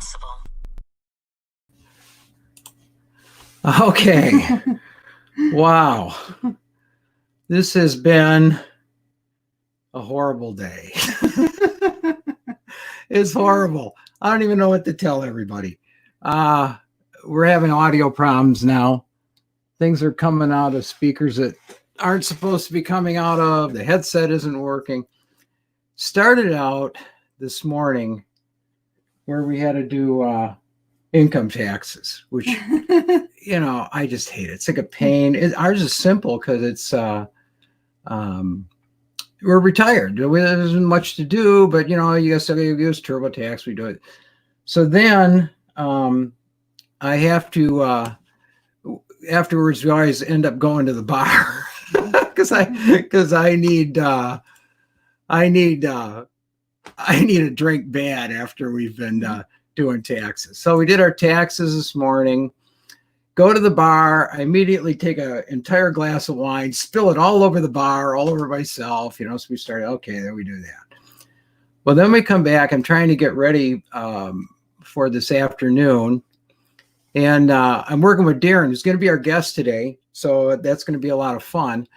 possible. Okay. Wow. This has been a horrible day. It's horrible. I don't even know what to tell everybody. We're having audio problems now. Things are coming out of speakers that aren't supposed to be coming out of. The headset isn't working. Started out this morning where we had to do income taxes, which, you know, I just hate it. It's like a pain. Ours is simple because it's we're retired. There isn't much to do, but you know, you guys use TurboTax. We do it. So then I have to afterwards. We always end up going to the bar because I need a drink bad after we've been doing taxes. So we did our taxes this morning. Go to the bar. I immediately take an entire glass of wine, spill it all over the bar, all over myself. You know, so we started. Okay, then we do that. Well, then we come back. I'm trying to get ready for this afternoon, and I'm working with Darren, who's going to be our guest today. So that's going to be a lot of fun.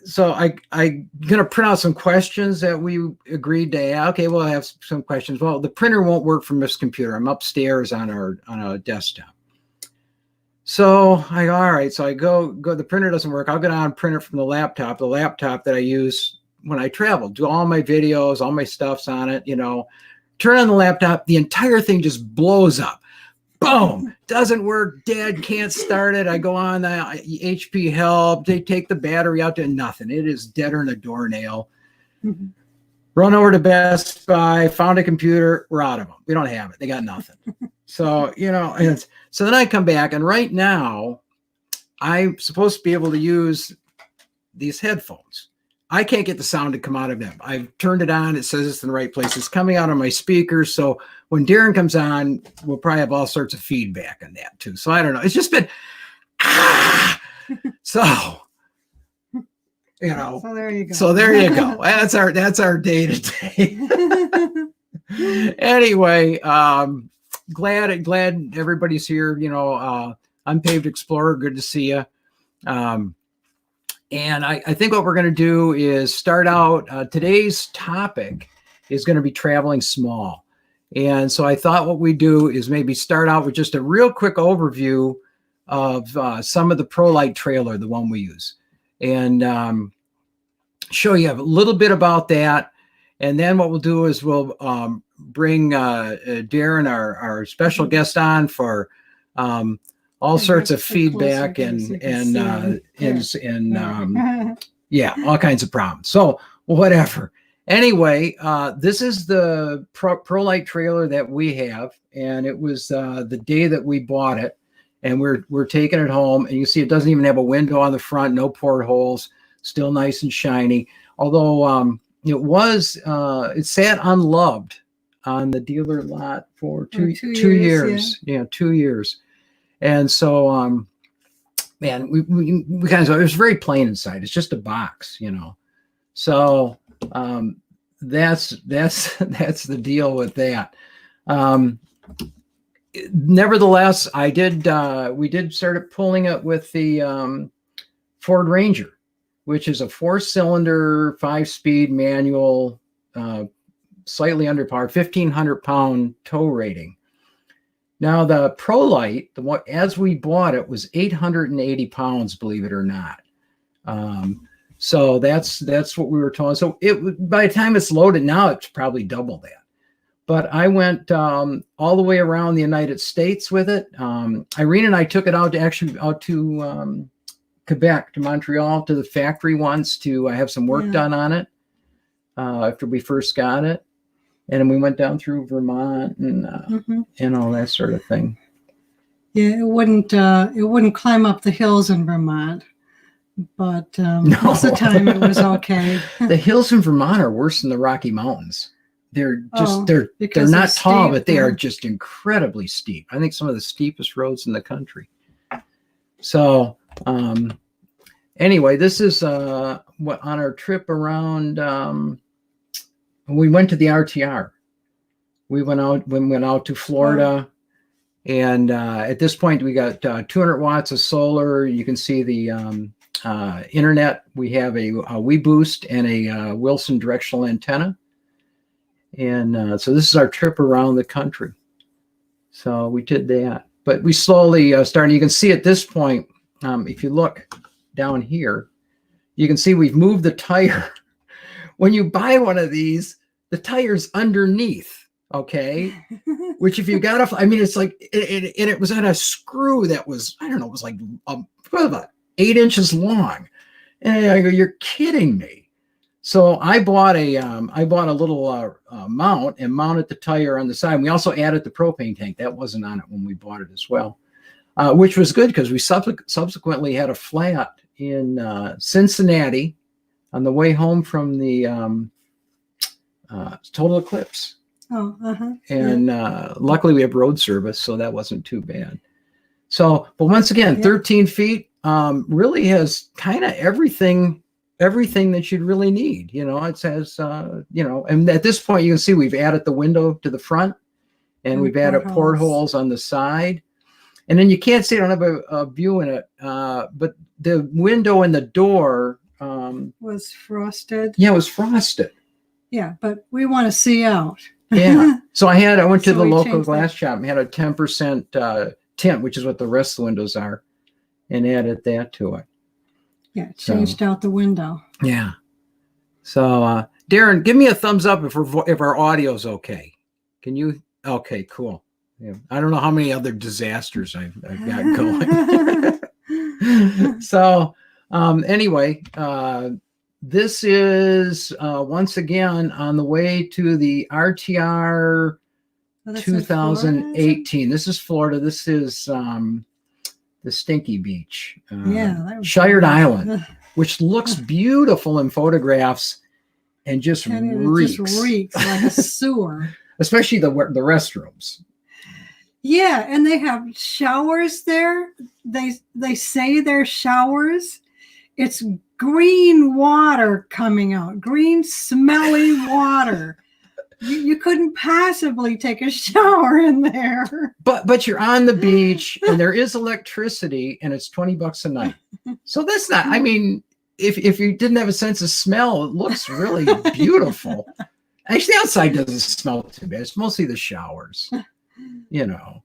So I'm going to print out some questions that we agreed to. Okay, we'll have some questions. Well, the printer won't work from this computer. I'm upstairs on a desktop. So I go, all right. So I go. The printer doesn't work. I'll go down and print it from the laptop that I use when I travel. Do all my videos, all my stuff's on it. You know, turn on the laptop. The entire thing just blows up. Boom, doesn't work, dead, can't start it. I go on the HP help. They take the battery out to nothing. It is deader than a doornail. Mm-hmm. Run over to Best Buy, found a computer. We're out of them. We don't have it. They got nothing. So, you know, so then I come back, and right now I'm supposed to be able to use these headphones. I can't get the sound to come out of them. I've turned it on. It says it's in the right place. It's coming out of my speakers. So when Darren comes on, we'll probably have all sorts of feedback on that too. So I don't know. It's just been, so, you know. So there you go. So there you go. That's our day to day. Anyway, glad everybody's here. You know, Unpaved Explorer. Good to see you. And I think what we're going to do is start out, today's topic is going to be traveling small. And so I thought what we do is maybe start out with just a real quick overview of some of the Pro-Lite trailer, the one we use, and show you a little bit about that. And then what we'll do is we'll bring Darren, our special guest, on for all sorts of feedback and yeah, all kinds of problems. So whatever. Anyway, this is the Pro-Lite trailer that we have, and it was the day that we bought it, and we're taking it home. And you see, it doesn't even have a window on the front, no portholes, still nice and shiny. Although it sat unloved on the dealer lot for two years. Yeah, 2 years. And so, man, we kind of, it was very plain inside. It's just a box, you know. So that's the deal with that. Nevertheless, we did start pulling it with the Ford Ranger, which is a 4-cylinder, 5-speed manual, slightly underpowered, 1,500-pound tow rating. Now, the Pro-Lite, the one as we bought it, was 880 pounds, believe it or not. So that's what we were told. So by the time it's loaded now, it's probably double that. But I went all the way around the United States with it. Irene and I took it out to Quebec, to Montreal, to the factory once to have some work done on it after we first got it. And we went down through Vermont and all that sort of thing. Yeah, it wouldn't climb up the hills in Vermont, but most of the time it was okay. The hills in Vermont are worse than the Rocky Mountains. They're just they're not tall, steep, but they are just incredibly steep. I think some of the steepest roads in the country. So anyway, this is what on our trip around. We went to the RTR. we went out to Florida, and at this point we got 200 watts of solar. You can see the internet. We have a WeBoost and a Wilson directional antenna, and so this is our trip around the country. So we did that, but we slowly started. You can see at this point, if you look down here, you can see we've moved the tire. When you buy one of these, the tire's underneath, okay? Which if you got I mean, it's like, it was on a screw that was, I don't know, it was like about 8 inches long. And I go, you're kidding me. So I bought a little mount and mounted the tire on the side. We also added the propane tank. That wasn't on it when we bought it as well, which was good because we subsequently had a flat in Cincinnati on the way home from the total eclipse. And luckily we have road service, so that wasn't too bad. So, but once again, 13 feet really has kind of everything that you'd really need. You know, it has, you know, and at this point you can see we've added the window to the front, and we've added portholes on the side. And then you can't see, I don't have a view in it, but the window and the door was frosted. Yeah, it was frosted. Yeah, but we want to see out. Yeah. So I went to So the we local changed glass shop and had a 10% tint, which is what the rest of the windows are, and added that to it. Yeah, changed out the window. Yeah. So Darren, give me a thumbs up if our audio's okay. Can you? Okay, cool. Yeah. I don't know how many other disasters I've got going. So anyway, this is once again on the way to the RTR 2018. This is Florida. This is the Stinky Beach. Shired Island, which looks beautiful in photographs and just reeks. It just reeks like a sewer. Especially the restrooms. Yeah, and they have showers there. They say they're showers. It's green water coming out, green smelly water. You couldn't possibly take a shower in there. But you're on the beach and there is electricity and it's $20 a night. So that's not, I mean, if you didn't have a sense of smell, it looks really beautiful. Actually, outside doesn't smell too bad. It's mostly the showers, you know.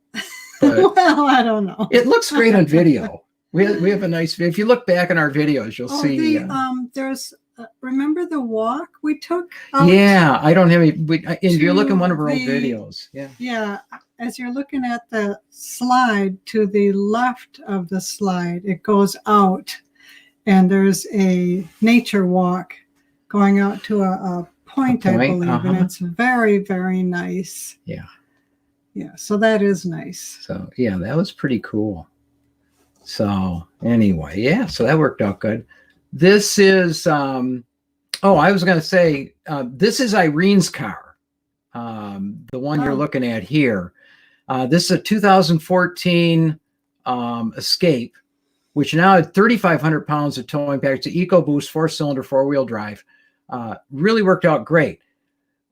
But well, I don't know. It looks great on video. We have a nice video. If you look back in our videos, you'll see. There's remember the walk we took? Yeah, I don't have any. If you look in one of our old videos, yeah. As you're looking at the slide, to the left of the slide, it goes out, and there's a nature walk going out to a point, I believe, and it's very, very nice. Yeah. Yeah, so that is nice. So yeah, that was pretty cool. So anyway, yeah, so that worked out good. This is I was going to say this is Irene's car, the one you're looking at here. This is a 2014 Escape, which now had 3,500 pounds of towing package. It's an EcoBoost 4-cylinder 4-wheel drive. Really worked out great.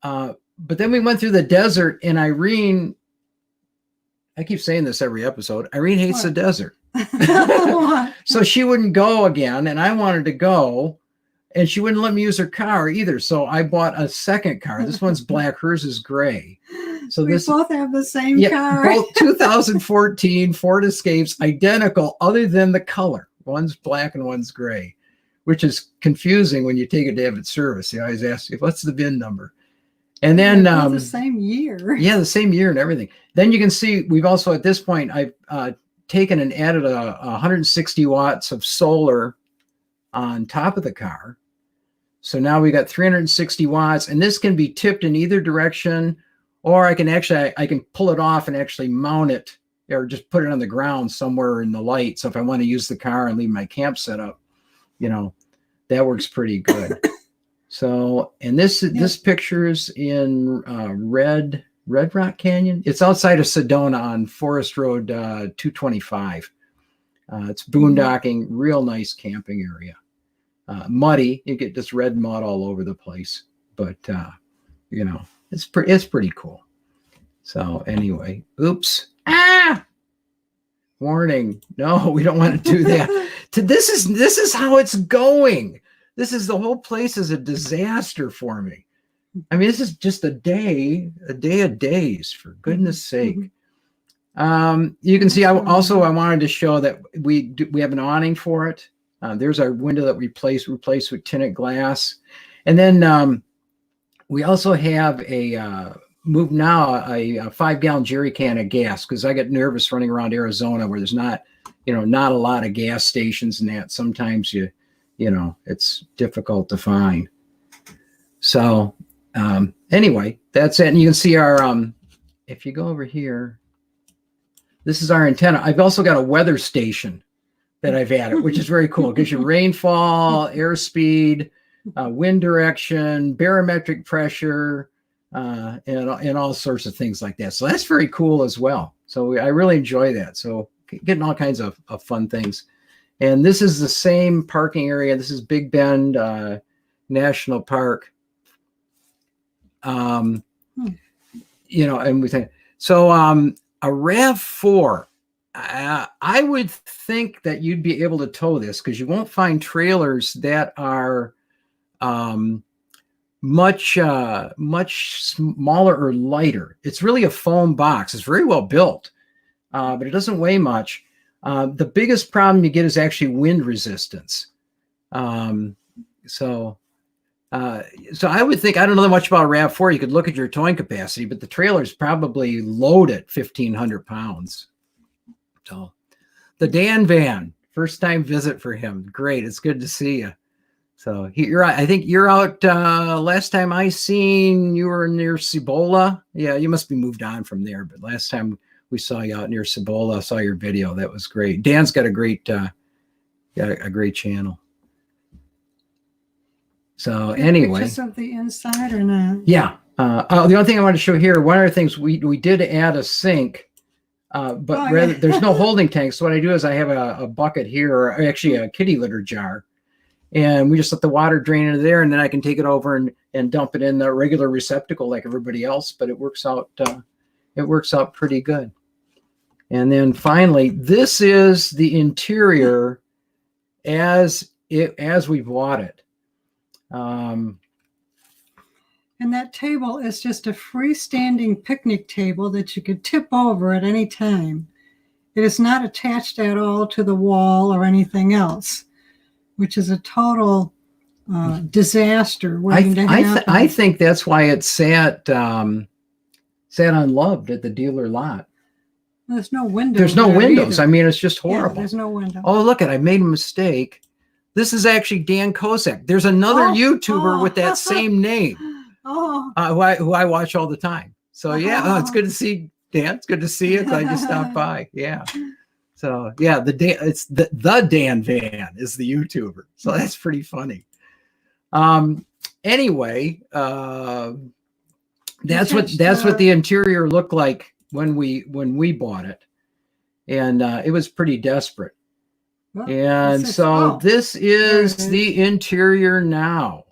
But then we went through the desert, and Irene, I keep saying this every episode, Irene hates the desert. So she wouldn't go again, and I wanted to go, and she wouldn't let me use her car either. So I bought a second car. This one's black, hers is gray. So we both have the same car. Both 2014 Ford Escapes, identical other than the color. One's black and one's gray, which is confusing when you take it to have it serviced. They always ask you, what's the VIN number? And then the same year. Yeah, the same year and everything. Then you can see we've also at this point I've taken and added 160 watts of solar on top of the car. So now we got 360 watts, and this can be tipped in either direction, or I can pull it off and actually mount it, or just put it on the ground somewhere in the light. So if I want to use the car and leave my camp set up, you know, that works pretty good. So, and this picture's in Red Rock Canyon. It's outside of Sedona on Forest Road 225. It's boondocking, real nice camping area. Muddy, you get this red mud all over the place, but you know, it's pretty cool. So anyway, oops. Warning. No, we don't want to do that. This is how it's going. The whole place is a disaster for me. I mean, this is just a day of days, for goodness sake. You can see I wanted to show that we have an awning for it. There's our window that we replaced with tinted glass. And then we also have a 5-gallon jerry can of gas, because I get nervous running around Arizona where there's not a lot of gas stations and that. Sometimes it's difficult to find. So anyway, that's it. And you can see our if you go over here, this is our antenna. I've also got a weather station that I've added, which is very cool. It gives you rainfall, airspeed, wind direction, barometric pressure, and all sorts of things like that. So that's very cool as well. So I really enjoy that. So getting all kinds of fun things. And this is the same parking area. This is Big Bend National Park. And we think so. A RAV4. I would think that you'd be able to tow this, because you won't find trailers that are much smaller or lighter. It's really a foam box. It's very well built, but it doesn't weigh much. The biggest problem you get is actually wind resistance. So I would think, I don't know much about a RAV4. You could look at your towing capacity, but the trailer is probably loaded 1,500 pounds. So the Dan van, first time visit for him. Great. It's good to see you. So I think you're out. Last time I seen you were near Cibola. Yeah, you must be moved on from there. But last time we saw you out near Cibola, I saw your video. That was great. Dan's got a great channel. So anyway, pictures of the inside or not? Yeah. The only thing I want to show here, one of the things we did add a sink, but there's no holding tank. So what I do is I have a bucket here, or actually a kitty litter jar, and we just let the water drain into there, and then I can take it over and dump it in the regular receptacle like everybody else. But it works out pretty good. And then finally, this is the interior as we bought it. And that table is just a freestanding picnic table that you could tip over at any time. It is not attached at all to the wall or anything else, which is a total disaster waiting to happen. I think that's why it sat unloved at the dealer lot. There's no windows. There's no windows. Either. I mean, it's just horrible. Yeah, there's no window. Oh, look I made a mistake. This is actually Dan Kozak. There's another YouTuber with that same name who I watch all the time. So yeah, it's good to see Dan. It's good to see you. Glad you stopped by. Yeah. So yeah, it's the Dan Van is the YouTuber. So that's pretty funny. Anyway, that's what the interior looked like when we bought it, and it was pretty desperate. Well, and so this is the interior now.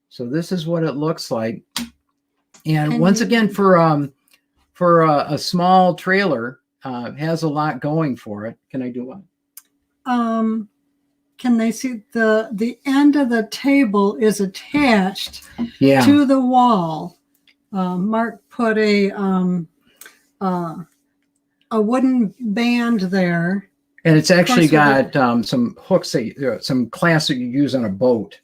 So this is what it looks like. And once again, for a small trailer, has a lot going for it. Can I do one? Can they see the end of the table is attached to the wall? Mark put a wooden band there. And it's actually got some hooks, some clamps that you use on a boat.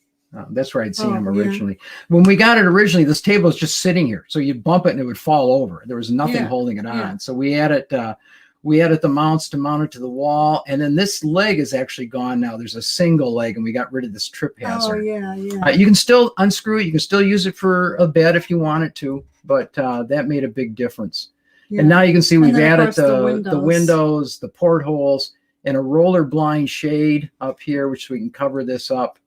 That's where I'd seen them originally. Yeah. When we got it originally, this table was just sitting here. So you'd bump it and it would fall over. There was nothing holding it on. Yeah. So we added the mounts to mount it to the wall. And then this leg is actually gone now. There's a single leg, and we got rid of this trip hazard. Oh, yeah. You can still unscrew it. You can still use it for a bed if you wanted to. But that made a big difference. Yeah. And now you can see we've added the windows, the portholes, and a roller blind shade up here, which we can cover this up.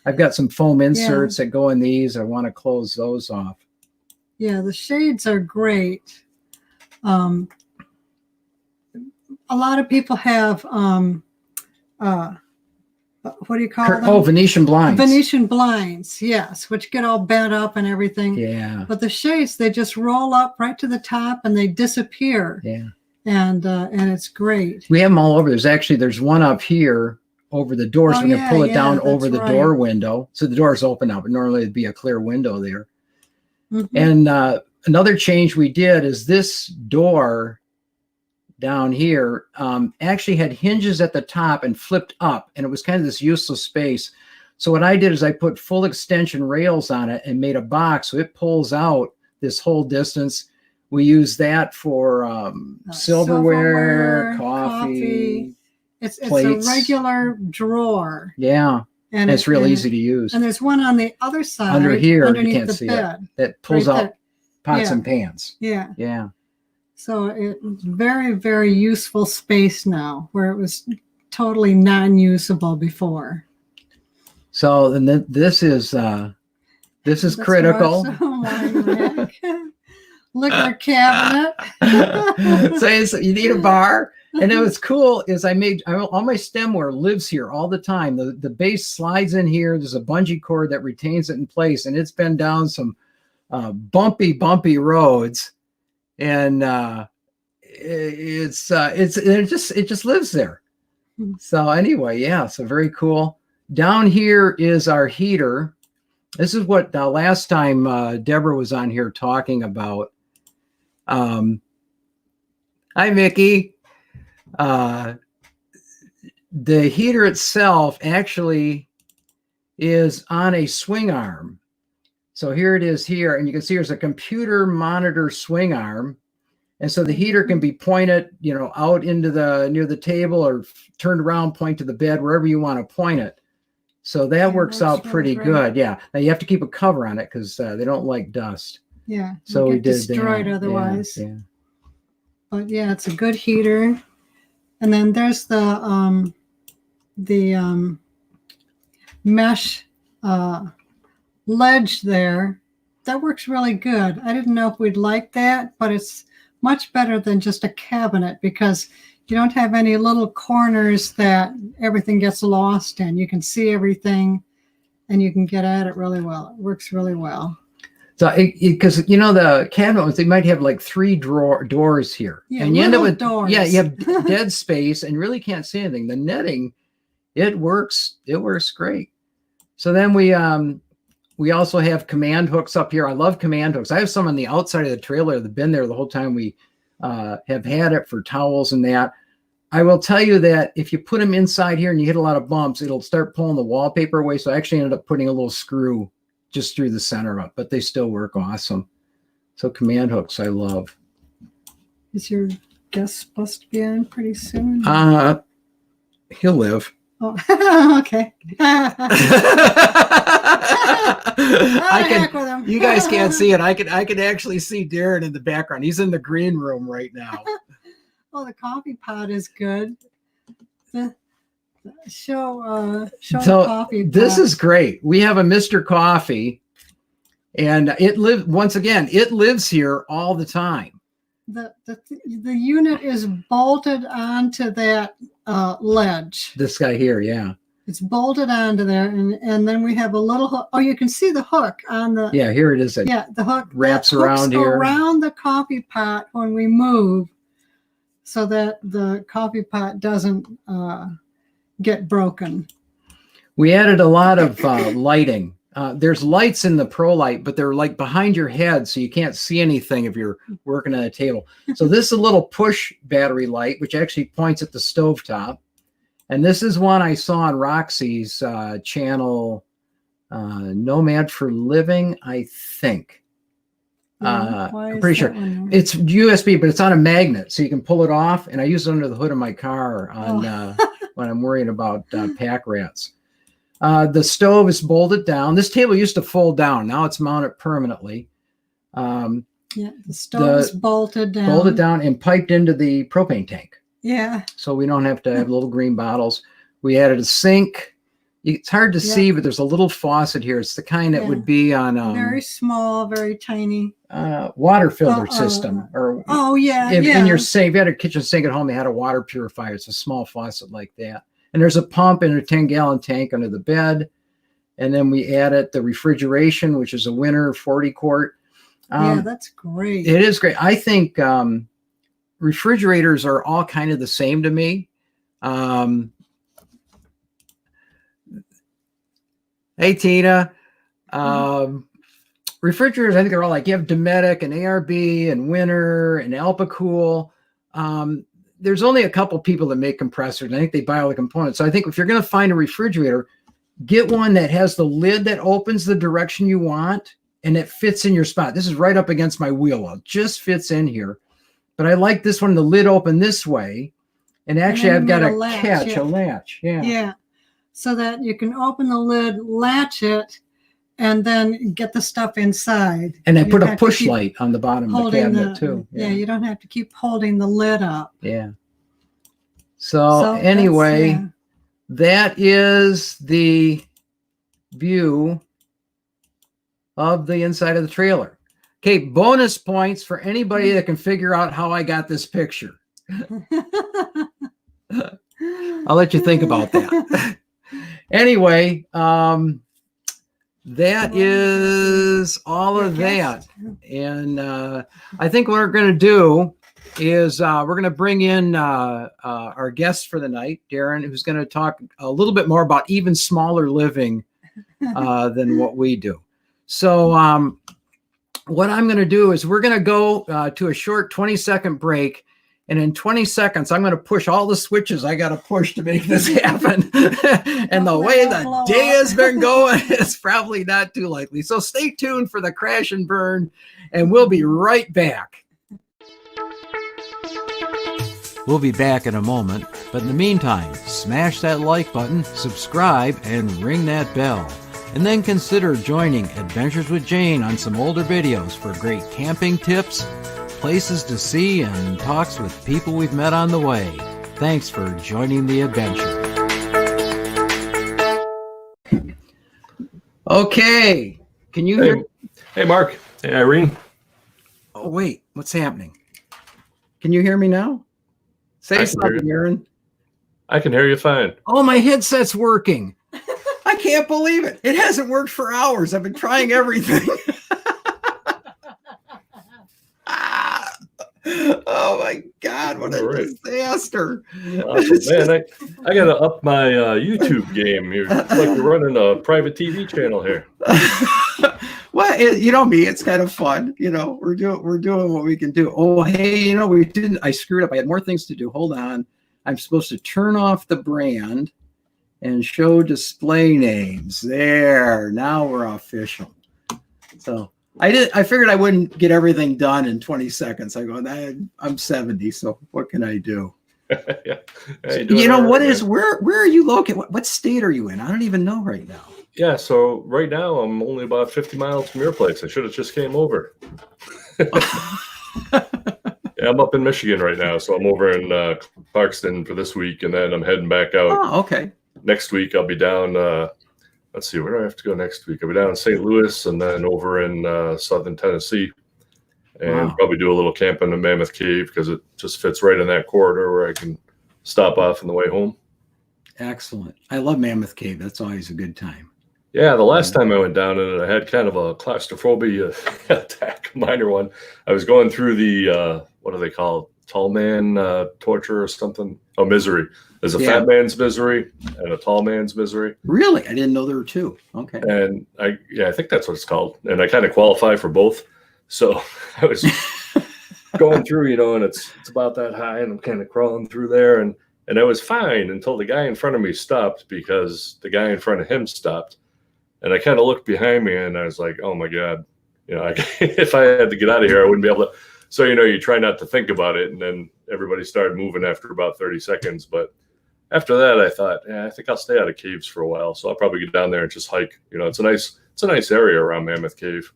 I've got some foam inserts that go in these. I want to close those off. Yeah, the shades are great. A lot of people have what do you call them? Oh, Venetian blinds. Venetian blinds, yes, which get all bent up and everything. Yeah. But the shades, they just roll up right to the top and they disappear. Yeah. And it's great. We have them all over. There's one up here over the door, so we can pull it down over the door window. So the door's open now, but normally it'd be a clear window there. Mm-hmm. And another change we did is this door down here actually had hinges at the top and flipped up, and it was kind of this useless space. So what I did is I put full extension rails on it and made a box, so it pulls out this whole distance. We use that for silverware, coffee. It's a regular drawer. Yeah. And it's real easy to use. And there's one on the other side. Under here, underneath you can't the see bed. it. That pulls out pots and pans. Yeah. Yeah. So it's very, very useful space now, where it was totally non-usable before. So, and this is critical. Liquor cabinet. So you need a bar. And then what's cool is all my stemware lives here all the time. The base slides in here. There's a bungee cord that retains it in place, and it's been down some bumpy roads, and it just lives there. So anyway, yeah, so very cool. Down here is our heater. This is what last time Deborah was on here talking about. Hi, Mickey. The heater itself actually is on a swing arm. So here it is here, and you can see there's a computer monitor swing arm. And so the heater can be pointed, out into near the table, or turned around, point to the bed, wherever you want to point it. So that works out pretty good. Yeah. Now you have to keep a cover on it because they don't like dust. Yeah. So we did destroyed otherwise. Yeah. But yeah, it's a good heater. And then there's the mesh ledge there. That works really good. I didn't know if we'd like that, but it's much better than just a cabinet because you don't have any little corners that everything gets lost in. You can see everything and you can get at it really well. It works really well. So, because the cabinet ones, they might have like 3 doors here, and you end up with doors. Yeah, you have dead space and really can't see anything. The netting, it works great. So then we also have command hooks up here. I love command hooks. I have some on the outside of the trailer that have been there the whole time we have had it for towels and that. I will tell you that if you put them inside here and you hit a lot of bumps, it'll start pulling the wallpaper away. So I actually ended up putting a little screw just through the center of it, but they still work awesome. So command hooks, I love. Is your guest supposed to be on pretty soon? He'll live. Oh, okay. You guys can't see it. I can actually see Darren in the background. He's in the green room right now. Oh, the coffee pot is good. Show the coffee pot. This is great. We have a Mr. Coffee, and it lives here all the time. The unit is bolted onto that ledge. This guy here, yeah. It's bolted onto there, and then we have a little hook. Oh, you can see the hook on the. Yeah, here it is. The hook wraps around here. Around the coffee pot when we move, so that the coffee pot doesn't get broken. We added a lot of lighting. There's lights in the Pro-Lite, but they're like behind your head, so you can't see anything if you're working at a table. So this is a little push battery light, which actually points at the stovetop. And this is one I saw on Roxy's channel, Nomad for Living, I think. I'm pretty sure. It's USB, but it's on a magnet, so you can pull it off. And I use it under the hood of my car on when I'm worrying about pack rats. The stove is bolted down. This table used to fold down. Now it's mounted permanently. The stove is bolted down. Bolted down and piped into the propane tank. Yeah. So we don't have to have little green bottles. We added a sink. It's hard to see, but there's a little faucet here. It's the kind that would be on very small, very tiny water filter system. Or in your sink, if you had a kitchen sink at home, they had a water purifier. It's a small faucet like that. And there's a pump and a 10-gallon tank under the bed. And then we added the refrigeration, which is a winter 40 quart. Yeah, that's great. It is great. I think refrigerators are all kind of the same to me. Hey, Tina. Refrigerators, I think they're all like, you have Dometic and ARB and Winter and Alpacool. There's only a couple people that make compressors, and I think they buy all the components. So I think if you're going to find a refrigerator, get one that has the lid that opens the direction you want and it fits in your spot. This is right up against my wheel well. It just fits in here. But I like this one, the lid open this way. And actually, I've got a latch. Yeah. Yeah. So that you can open the lid, latch it, and then get the stuff inside. And I put a push light on the bottom of the cabinet too. Yeah, you don't have to keep holding the lid up. Yeah. So anyway, that is the view of the inside of the trailer. Okay, bonus points for anybody that can figure out how I got this picture. I'll let you think about that. Anyway, that is all of that. And I think what we're going to do is we're going to bring in our guest for the night, Darren, who's going to talk a little bit more about even smaller living than what we do. So what I'm going to do is we're going to go to a short 20-second break. And in 20 seconds, I'm going to push all the switches I got to push to make this happen. And the way the day has been going, it's probably not too likely. So stay tuned for the crash and burn, and we'll be right back. We'll be back in a moment, but in the meantime, smash that like button, subscribe, and ring that bell. And then consider joining Adventures with Jane on some older videos for great camping tips, places to see, and talks with people we've met on the way. Thanks for joining the adventure. Okay. Can you hear? Hey, Mark. Hey, Irene. Oh, wait. What's happening? Can you hear me now? Say something, Darren. I can hear you fine. Oh, my headset's working. I can't believe it. It hasn't worked for hours. I've been trying everything. Oh my God, what a disaster. Man, I got to up my YouTube game. It's like you're running a private TV channel here. Well, you know me, it's kind of fun. You know, we're doing what we can do. Oh, hey, you know, I screwed up. I had more things to do. Hold on. I'm supposed to turn off the brand and show display names. There, now we're official. So I figured I wouldn't get everything done in 20 seconds. I go, I'm 70, so what can I do? Yeah. Hey, you know, where are you located? What state are you in? I don't even know right now. Yeah, so right now I'm only about 50 miles from your place. I should have just came over. Yeah, I'm up in Michigan right now, so I'm over in Clarkston for this week, and then I'm heading back out. Oh, okay. Next week I'll be down. Let's see, where do I have to go next week? I'll be down in St. Louis and then over in southern Tennessee, and probably do a little camping in Mammoth Cave because it just fits right in that corridor where I can stop off on the way home. Excellent. I love Mammoth Cave. That's always a good time. Yeah, the last time I went down in it, I had kind of a claustrophobia attack, a minor one. I was going through the, what do they call it? Tall man torture or something? Oh, misery. There's a fat man's misery and a tall man's misery. Really? I didn't know there were two. Okay. And I think that's what it's called. And I kind of qualify for both. So I was going through, you know, and it's about that high, and I'm kind of crawling through there, and I was fine until the guy in front of me stopped because the guy in front of him stopped. And I kind of looked behind me and I was like, oh my God, you know, if I had to get out of here, I wouldn't be able to. So, you know, you try not to think about it. And then everybody started moving after about 30 seconds. But after that, I thought, yeah, I think I'll stay out of caves for a while. So I'll probably get down there and just hike. You know, it's a nice area around Mammoth Cave.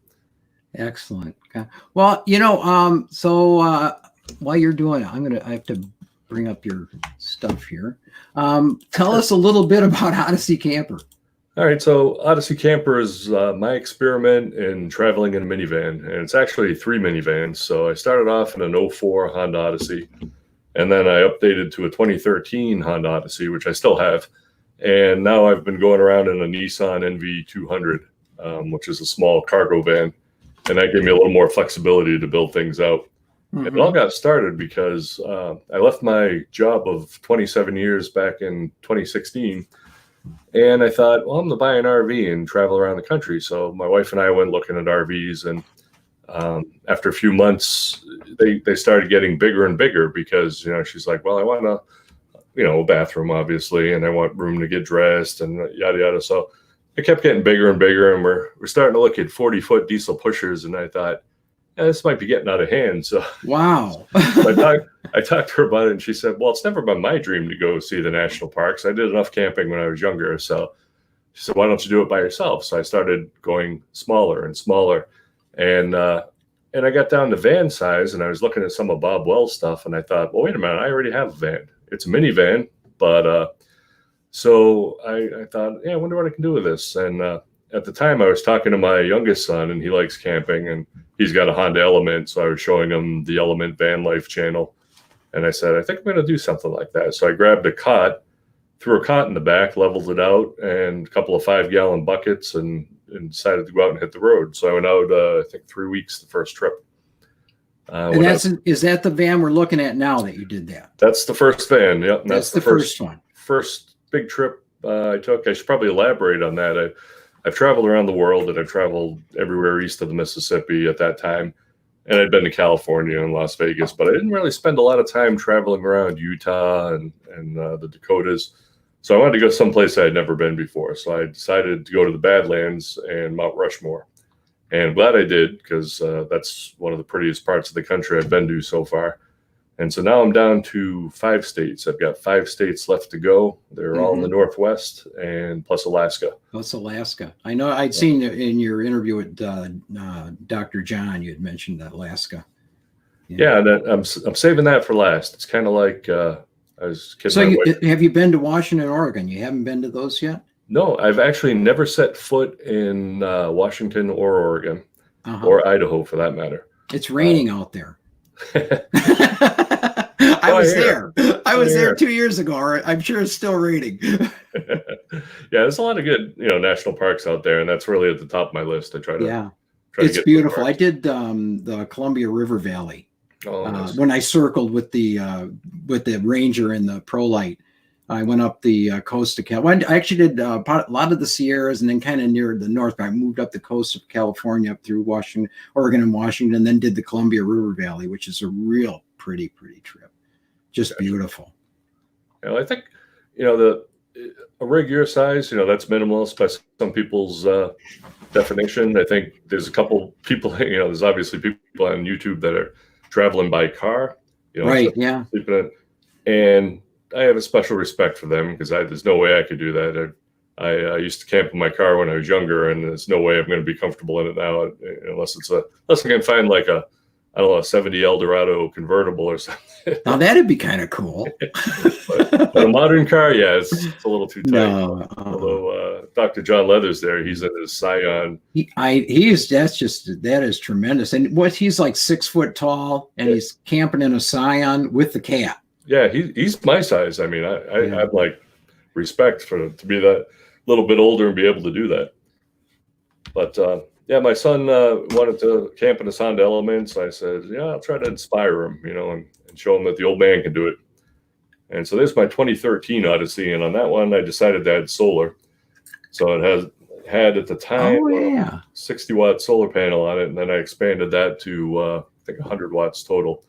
Excellent. Okay. Well, you know, so while you're doing it, I have to bring up your stuff here. Tell us a little bit about Odyssey Camper. All right, so Odyssey Camper is my experiment in traveling in a minivan, and it's actually 3 minivans. So I started off in an 04 Honda Odyssey, And then I updated to a 2013 Honda Odyssey, which I still have. And now I've been going around in a Nissan NV200, which is a small cargo van. And that gave me a little more flexibility to build things out. And it all got started because I left my job of 27 years back in 2016. And I thought, well, I'm going to buy an RV and travel around the country. So my wife and I went looking at RVs. And after a few months, they started getting bigger and bigger because, she's like, well, I want a bathroom, obviously, and I want room to get dressed and yada, yada. So it kept getting bigger and bigger. And we're starting to look at 40-foot diesel pushers. And I thought, this might be getting out of hand. So wow. I talked to her about it, and she said, well, it's never been my dream to go see the national parks. I did enough camping when I was younger. So she said, why don't you do it by yourself? So I started going smaller and smaller. And I got down to van size, and I was looking at some of Bob Wells' stuff, and I thought, well, wait a minute, I already have a van. It's a minivan. But so I thought, I wonder what I can do with this. And at the time, I was talking to my youngest son, and he likes camping, and he's got a Honda Element. So I was showing him the Element Van Life channel. And I said, I think I'm going to do something like that. So I grabbed a cot, threw a cot in the back, leveled it out, and a couple of 5-gallon buckets, and decided to go out and hit the road. So I went out, I think 3 weeks the first trip. And is that the van we're looking at now that you did that? That's the first van. Yep. That's the first one. First big trip I took. I should probably elaborate on that. I've traveled around the world, and I've traveled everywhere east of the Mississippi at that time. And I'd been to California and Las Vegas, but I didn't really spend a lot of time traveling around Utah and the Dakotas. So I wanted to go someplace I had never been before. So I decided to go to the Badlands and Mount Rushmore. And I'm glad I did, because that's one of the prettiest parts of the country I've been to so far. And so now I'm down to 5 states. I've got 5 states left to go. They're all in the Northwest, and plus Alaska. Plus Alaska. I know I'd seen in your interview with Dr. John, you had mentioned Alaska. Yeah, I'm saving that for last. It's kind of like I was kidding. So have you been to Washington, Oregon? You haven't been to those yet? No, I've actually never set foot in Washington or Oregon or Idaho, for that matter. It's raining out there. I was there. I was there 2 years ago. I'm sure it's still raining. Yeah, there's a lot of good, national parks out there, and that's really at the top of my list. I try to. Yeah, it's beautiful. I did the Columbia River Valley when I circled with the Ranger and the Pro-Lite. I went up the coast of California. I actually did a lot of the Sierras, and then kind of near the north. I moved up the coast of California up through Oregon and Washington, and then did the Columbia River Valley, which is a real pretty trip. Just beautiful. I think, a rig your size, that's minimalist by some people's definition. I think there's a couple people, there's obviously people on YouTube that are traveling by car, right? Yeah. And I have a special respect for them, because there's no way I could do that. I used to camp in my car when I was younger, and there's no way I'm going to be comfortable in it now, unless I can find like a 70 Eldorado convertible or something. Now that'd be kind of cool. but a modern car, it's a little too tight. No, although Dr. John Leather's there, he's in his Scion. That is tremendous. And he's like 6 foot tall, and he's camping in a Scion with the cat. Yeah, he's my size. I mean, I'd like respect to be that little bit older and be able to do that. But my son wanted to camp in his Honda Element, so I said, I'll try to inspire him, and show him that the old man can do it. And so there's my 2013 Odyssey, and on that one, I decided to add solar. So it had at the time 60 watt solar panel on it, and then I expanded that to I think 100 watts total.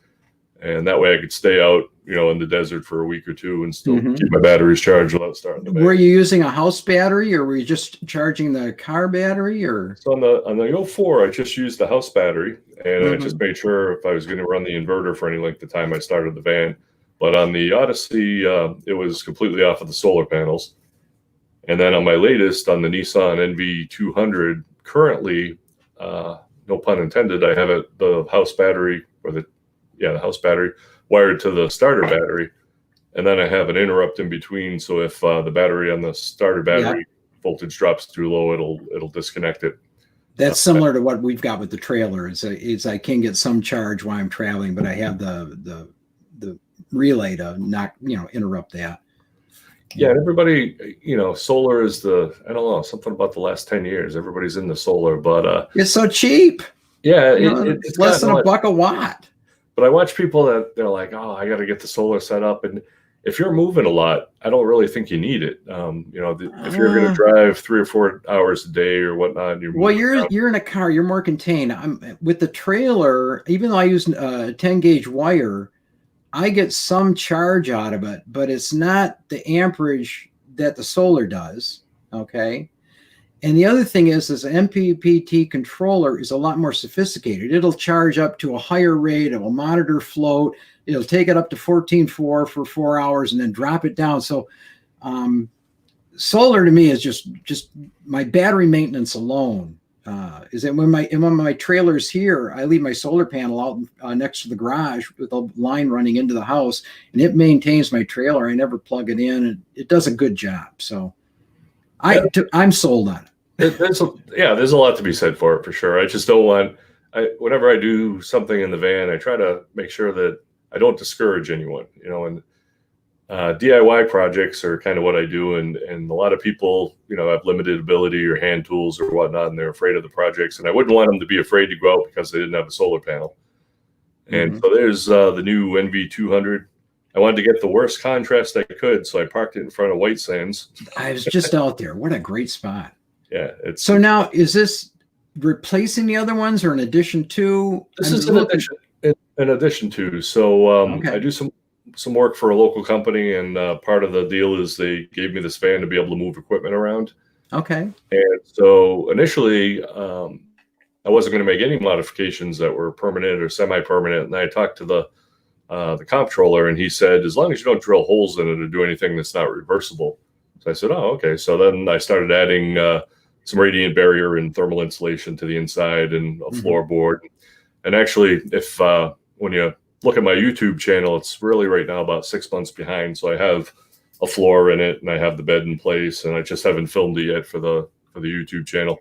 And that way I could stay out, in the desert for a week or two and still keep my batteries charged without starting the van. Were you using a house battery, or were you just charging the car battery? Or so on the 04, I just used the house battery, and I just made sure if I was going to run the inverter for any length of time, I started the van. But on the Odyssey, it was completely off of the solar panels. And then on my latest, on the Nissan NV200, currently, no pun intended, I have the house battery, or the house battery wired to the starter battery, and then I have an interrupt in between. So if the battery on the starter battery voltage drops too low, it'll disconnect it. That's similar to what we've got with the trailer. It's I can get some charge while I'm traveling, but I have the relay to not, interrupt that. Yeah, and everybody, solar is I don't know, something about the last 10 years. Everybody's into solar, but it's so cheap. yeah, it's less than $1 a watt. But I watch people that they're like, oh, I got to get the solar set up. And if you're moving a lot, I don't really think you need it. If you're going to drive 3 or 4 hours a day or whatnot, you're in a car, you're more contained. With the trailer, even though I use a 10 gauge wire, I get some charge out of it, but it's not the amperage that the solar does. Okay. And the other thing is an MPPT controller is a lot more sophisticated. It'll charge up to a higher rate. It will monitor float. It'll take it up to 14.4 for 4 hours and then drop it down. So solar to me is just my battery maintenance alone. Is that when my trailer's here, I leave my solar panel out next to the garage with a line running into the house, and it maintains my trailer. I never plug it in, and it does a good job. So I'm sold on it. There's a lot to be said for it, for sure. I just don't want, whenever I do something in the van, I try to make sure that I don't discourage anyone, and DIY projects are kind of what I do. And a lot of people, have limited ability or hand tools or whatnot, and they're afraid of the projects. And I wouldn't want them to be afraid to go out because they didn't have a solar panel. And so there's the new NV200. I wanted to get the worst contrast I could, so I parked it in front of White Sands. I was just out there. What a great spot. Yeah. So now, is this replacing the other ones or in addition to? This is in addition to. So I do some work for a local company, and part of the deal is they gave me this van to be able to move equipment around. Okay. And so initially, I wasn't going to make any modifications that were permanent or semi-permanent. And I talked to the comptroller, and he said, as long as you don't drill holes in it or do anything that's not reversible. So I said, oh, okay. So then I started adding some radiant barrier and thermal insulation to the inside and a floorboard. And actually, if when you look at my YouTube channel, it's really right now about 6 months behind. So I have a floor in it, and I have the bed in place, and I just haven't filmed it yet for the YouTube channel.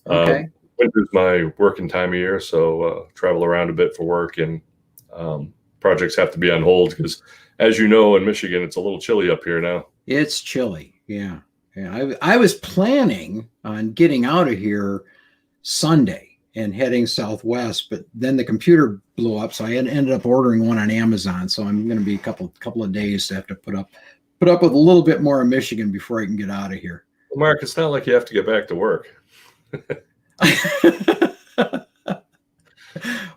Okay. Winter's my working time of year, so travel around a bit for work, and projects have to be on hold because, as you know, in Michigan, it's a little chilly up here now. It's chilly. Yeah. I was planning on getting out of here Sunday and heading southwest, but then the computer blew up, so I ended up ordering one on Amazon. So I'm going to be a couple of days to have to put up with a little bit more of Michigan before I can get out of here. Well, Mark, it's not like you have to get back to work.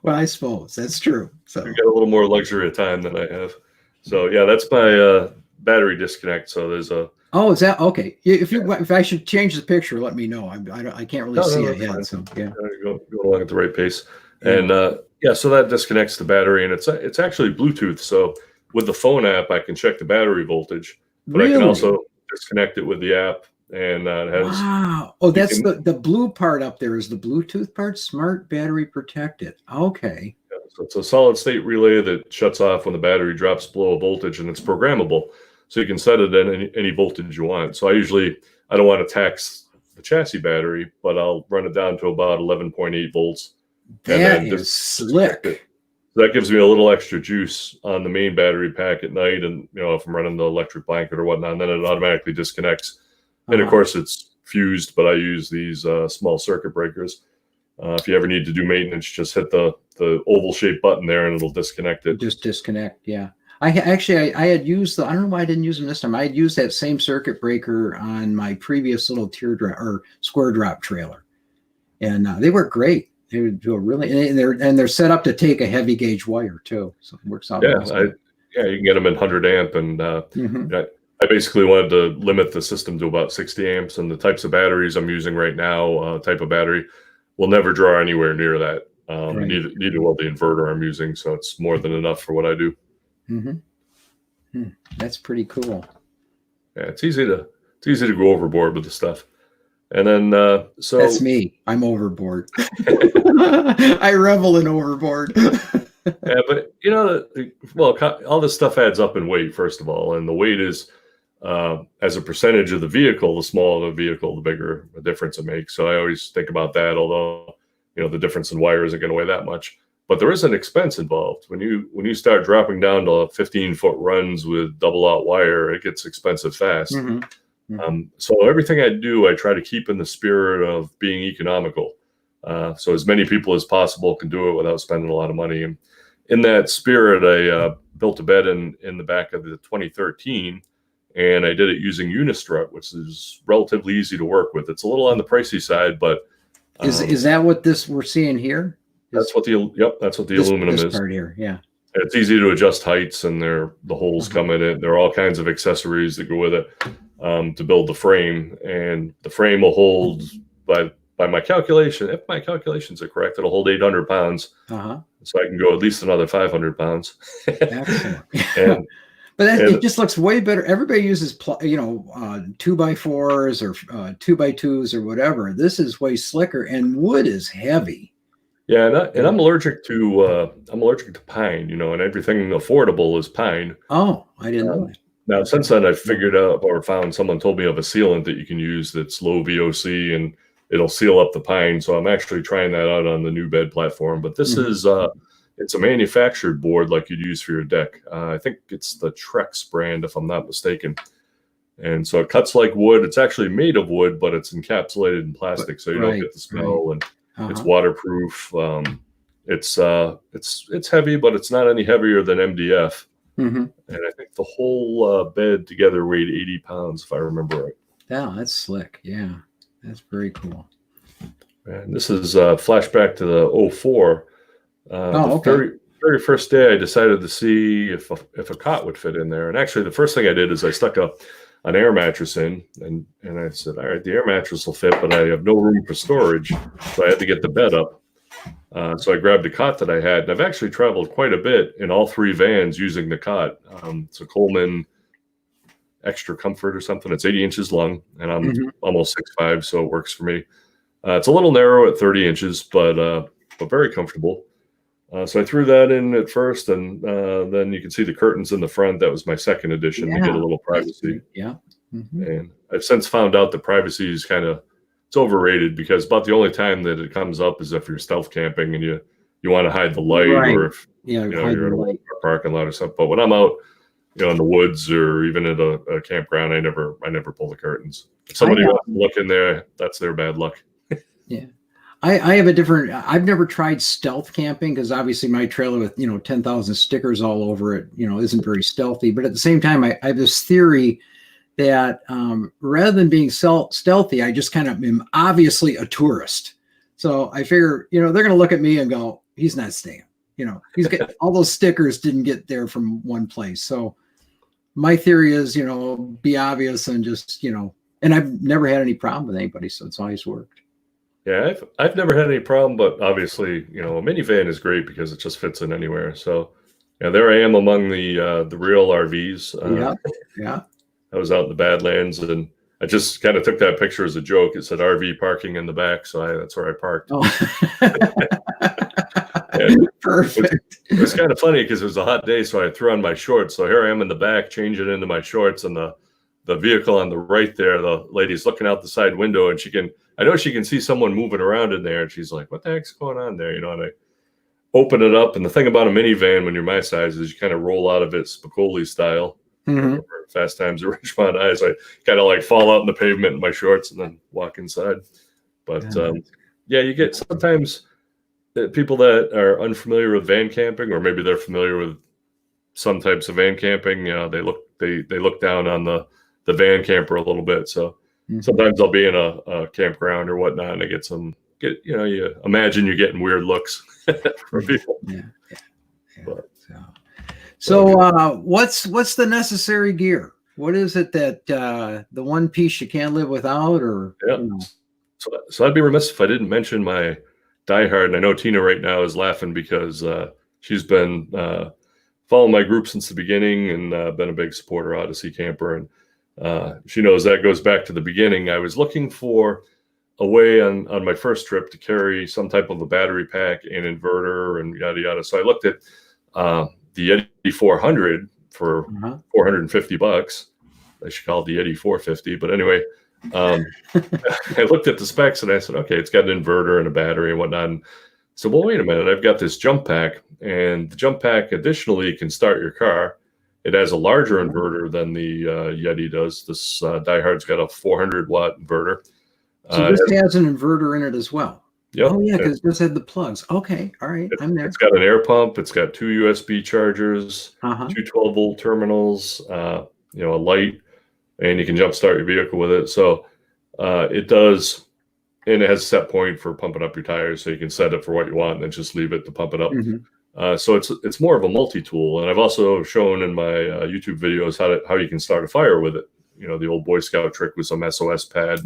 Well, I suppose that's true. So you got a little more luxury of time than I have. So yeah, that's my battery disconnect. So there's a. Oh, is that okay? If I should change the picture, let me know. I can't really see ahead. So yeah, go along at the right pace. And so that disconnects the battery, and it's actually Bluetooth. So with the phone app, I can check the battery voltage, but I can also disconnect it with the app. And it has. Wow. Oh, that's the blue part up there is the Bluetooth part. Smart battery protected. Okay. Yeah, so it's a solid state relay that shuts off when the battery drops below a voltage, and it's programmable. So you can set it at any voltage you want. So I don't want to tax the chassis battery, but I'll run it down to about 11.8 volts. That is slick. So that gives me a little extra juice on the main battery pack at night. And, if I'm running the electric blanket or whatnot, and then it automatically disconnects. And of course it's fused, but I use these small circuit breakers. If you ever need to do maintenance, just hit the oval shaped button there and it'll disconnect it. Just disconnect. Yeah. I had used I don't know why I didn't use them this time. I had used that same circuit breaker on my previous little teardrop or square drop trailer, and they work great. They do a really, and they're set up to take a heavy gauge wire too, so it works out. Yeah, you can get them in 100 amp, and I basically wanted to limit the system to about 60 amps, and the types of batteries I'm using right now, type of battery, will never draw anywhere near that. Right. Neither will the inverter I'm using, so it's more than enough for what I do. That's pretty cool. Yeah, it's easy to go overboard with the stuff. And then so that's me. I'm overboard. I revel in overboard. Yeah, but all this stuff adds up in weight, first of all, and the weight is as a percentage of the vehicle. The smaller the vehicle, the bigger the difference it makes. So I always think about that. Although the difference in wire isn't going to weigh that much. but there is an expense involved. When you start dropping down to 15-foot runs with double out wire, it gets expensive fast. So everything I do, I try to keep in the spirit of being economical. So as many people as possible can do it without spending a lot of money. And in that spirit, I built a bed in the back of the 2013, and I did it using Unistrut, which is relatively easy to work with. It's a little on the pricey side, but is that what this we're seeing here? That's what the aluminum is. Part here, yeah. It's easy to adjust heights, and the holes come in it. There are all kinds of accessories that go with it to build the frame, and the frame will hold by my calculation. If my calculations are correct, it'll hold 800 pounds. So I can go at least another 500 pounds. Excellent. But it just looks way better. Everybody uses 2x4s or 2x2s or whatever. This is way slicker, and wood is heavy. Yeah, and I'm allergic to pine, and everything affordable is pine. Oh, I didn't know that. Now, since then, I've figured out or found someone told me of a sealant that you can use that's low VOC and it'll seal up the pine. So I'm actually trying that out on the new bed platform. But this is it's a manufactured board like you'd use for your deck. I think it's the Trex brand, if I'm not mistaken. And so it cuts like wood. It's actually made of wood, but it's encapsulated in plastic, so you don't get the smell. And it's waterproof. It's heavy, but it's not any heavier than MDF. And I think the whole bed together weighed 80 pounds, if I remember right. Yeah, that's slick. Yeah, that's very cool. And this is a flashback to the 04. Very first day, I decided to see if a cot would fit in there. And actually, the first thing I did is I stuck an air mattress in, and I said, all right, the air mattress will fit, but I have no room for storage. So I had to get the bed up. So I grabbed a cot that I had, and I've actually traveled quite a bit in all three vans using the cot. It's a Coleman Extra Comfort or something. It's 80 inches long, and I'm almost 6'5", so it works for me. It's a little narrow at 30 inches, but very comfortable. So I threw that in at first, and then you can see the curtains in the front. That was my second addition to get a little privacy. Yeah. And I've since found out that privacy is it's overrated, because about the only time that it comes up is if you're stealth camping and you want to hide the light, or if you're in a parking lot or something. But when I'm out, in the woods or even at a campground, I never pull the curtains. If somebody wants to look in there, that's their bad luck. Yeah. I have I've never tried stealth camping, because obviously my trailer with, 10,000 stickers all over it, isn't very stealthy. But at the same time, I have this theory that rather than being stealthy, I just kind of am obviously a tourist. So I figure, they're going to look at me and go, he's not staying. He's getting all those stickers didn't get there from one place. So my theory is, be obvious and just, and I've never had any problem with anybody. So it's always worked. Yeah, I've never had any problem, but obviously, a minivan is great because it just fits in anywhere. So, there I am among the real RVs. Yeah. I was out in the Badlands, and I just kind of took that picture as a joke. It said RV parking in the back, so that's where I parked. Oh. Perfect. It was kind of funny because it was a hot day, so I threw on my shorts. So here I am in the back, changing into my shorts, and the vehicle on the right there, the lady's looking out the side window, and I know she can see someone moving around in there, and she's like, what the heck's going on there? And I open it up, and the thing about a minivan when you're my size is you kind of roll out of it Spicoli style. Fast Times at Richmond High. So I kind of fall out in the pavement in my shorts and then walk inside. But you get sometimes people that are unfamiliar with van camping, or maybe they're familiar with some types of van camping, they look down on the van camper a little bit. So sometimes I'll be in a campground or whatnot, and I you imagine you're getting weird looks from people. So what's the necessary gear? What is it that the one piece you can't live without? Or So I'd be remiss if I didn't mention my diehard. And I know Tina right now is laughing because she's been following my group since the beginning and been a big supporter of Odyssey Camper. And she knows that goes back to the beginning. I was looking for a way on my first trip to carry some type of a battery pack and inverter and yada yada. So I looked at the Yeti 400 for $450. I should call it the Yeti 450, but anyway, I looked at the specs and I said, okay, it's got an inverter and a battery and whatnot. And So, well, wait a minute. I've got this jump pack, and the jump pack additionally can start your car. It has a larger inverter than the Yeti does. This Diehard's got a 400-watt inverter. So this has an inverter in it as well. Yep. Oh yeah, because this had the plugs. Okay, all right, I'm there. It's got an air pump. It's got 2 USB chargers, Uh-huh. 2 12-volt terminals, a light, and you can jump start your vehicle with it. So it does, and it has a set point for pumping up your tires, so you can set it for what you want and then just leave it to pump it up. So it's more of a multi-tool, and I've also shown in my YouTube videos how you can start a fire with it. The old Boy Scout trick with some SOS pad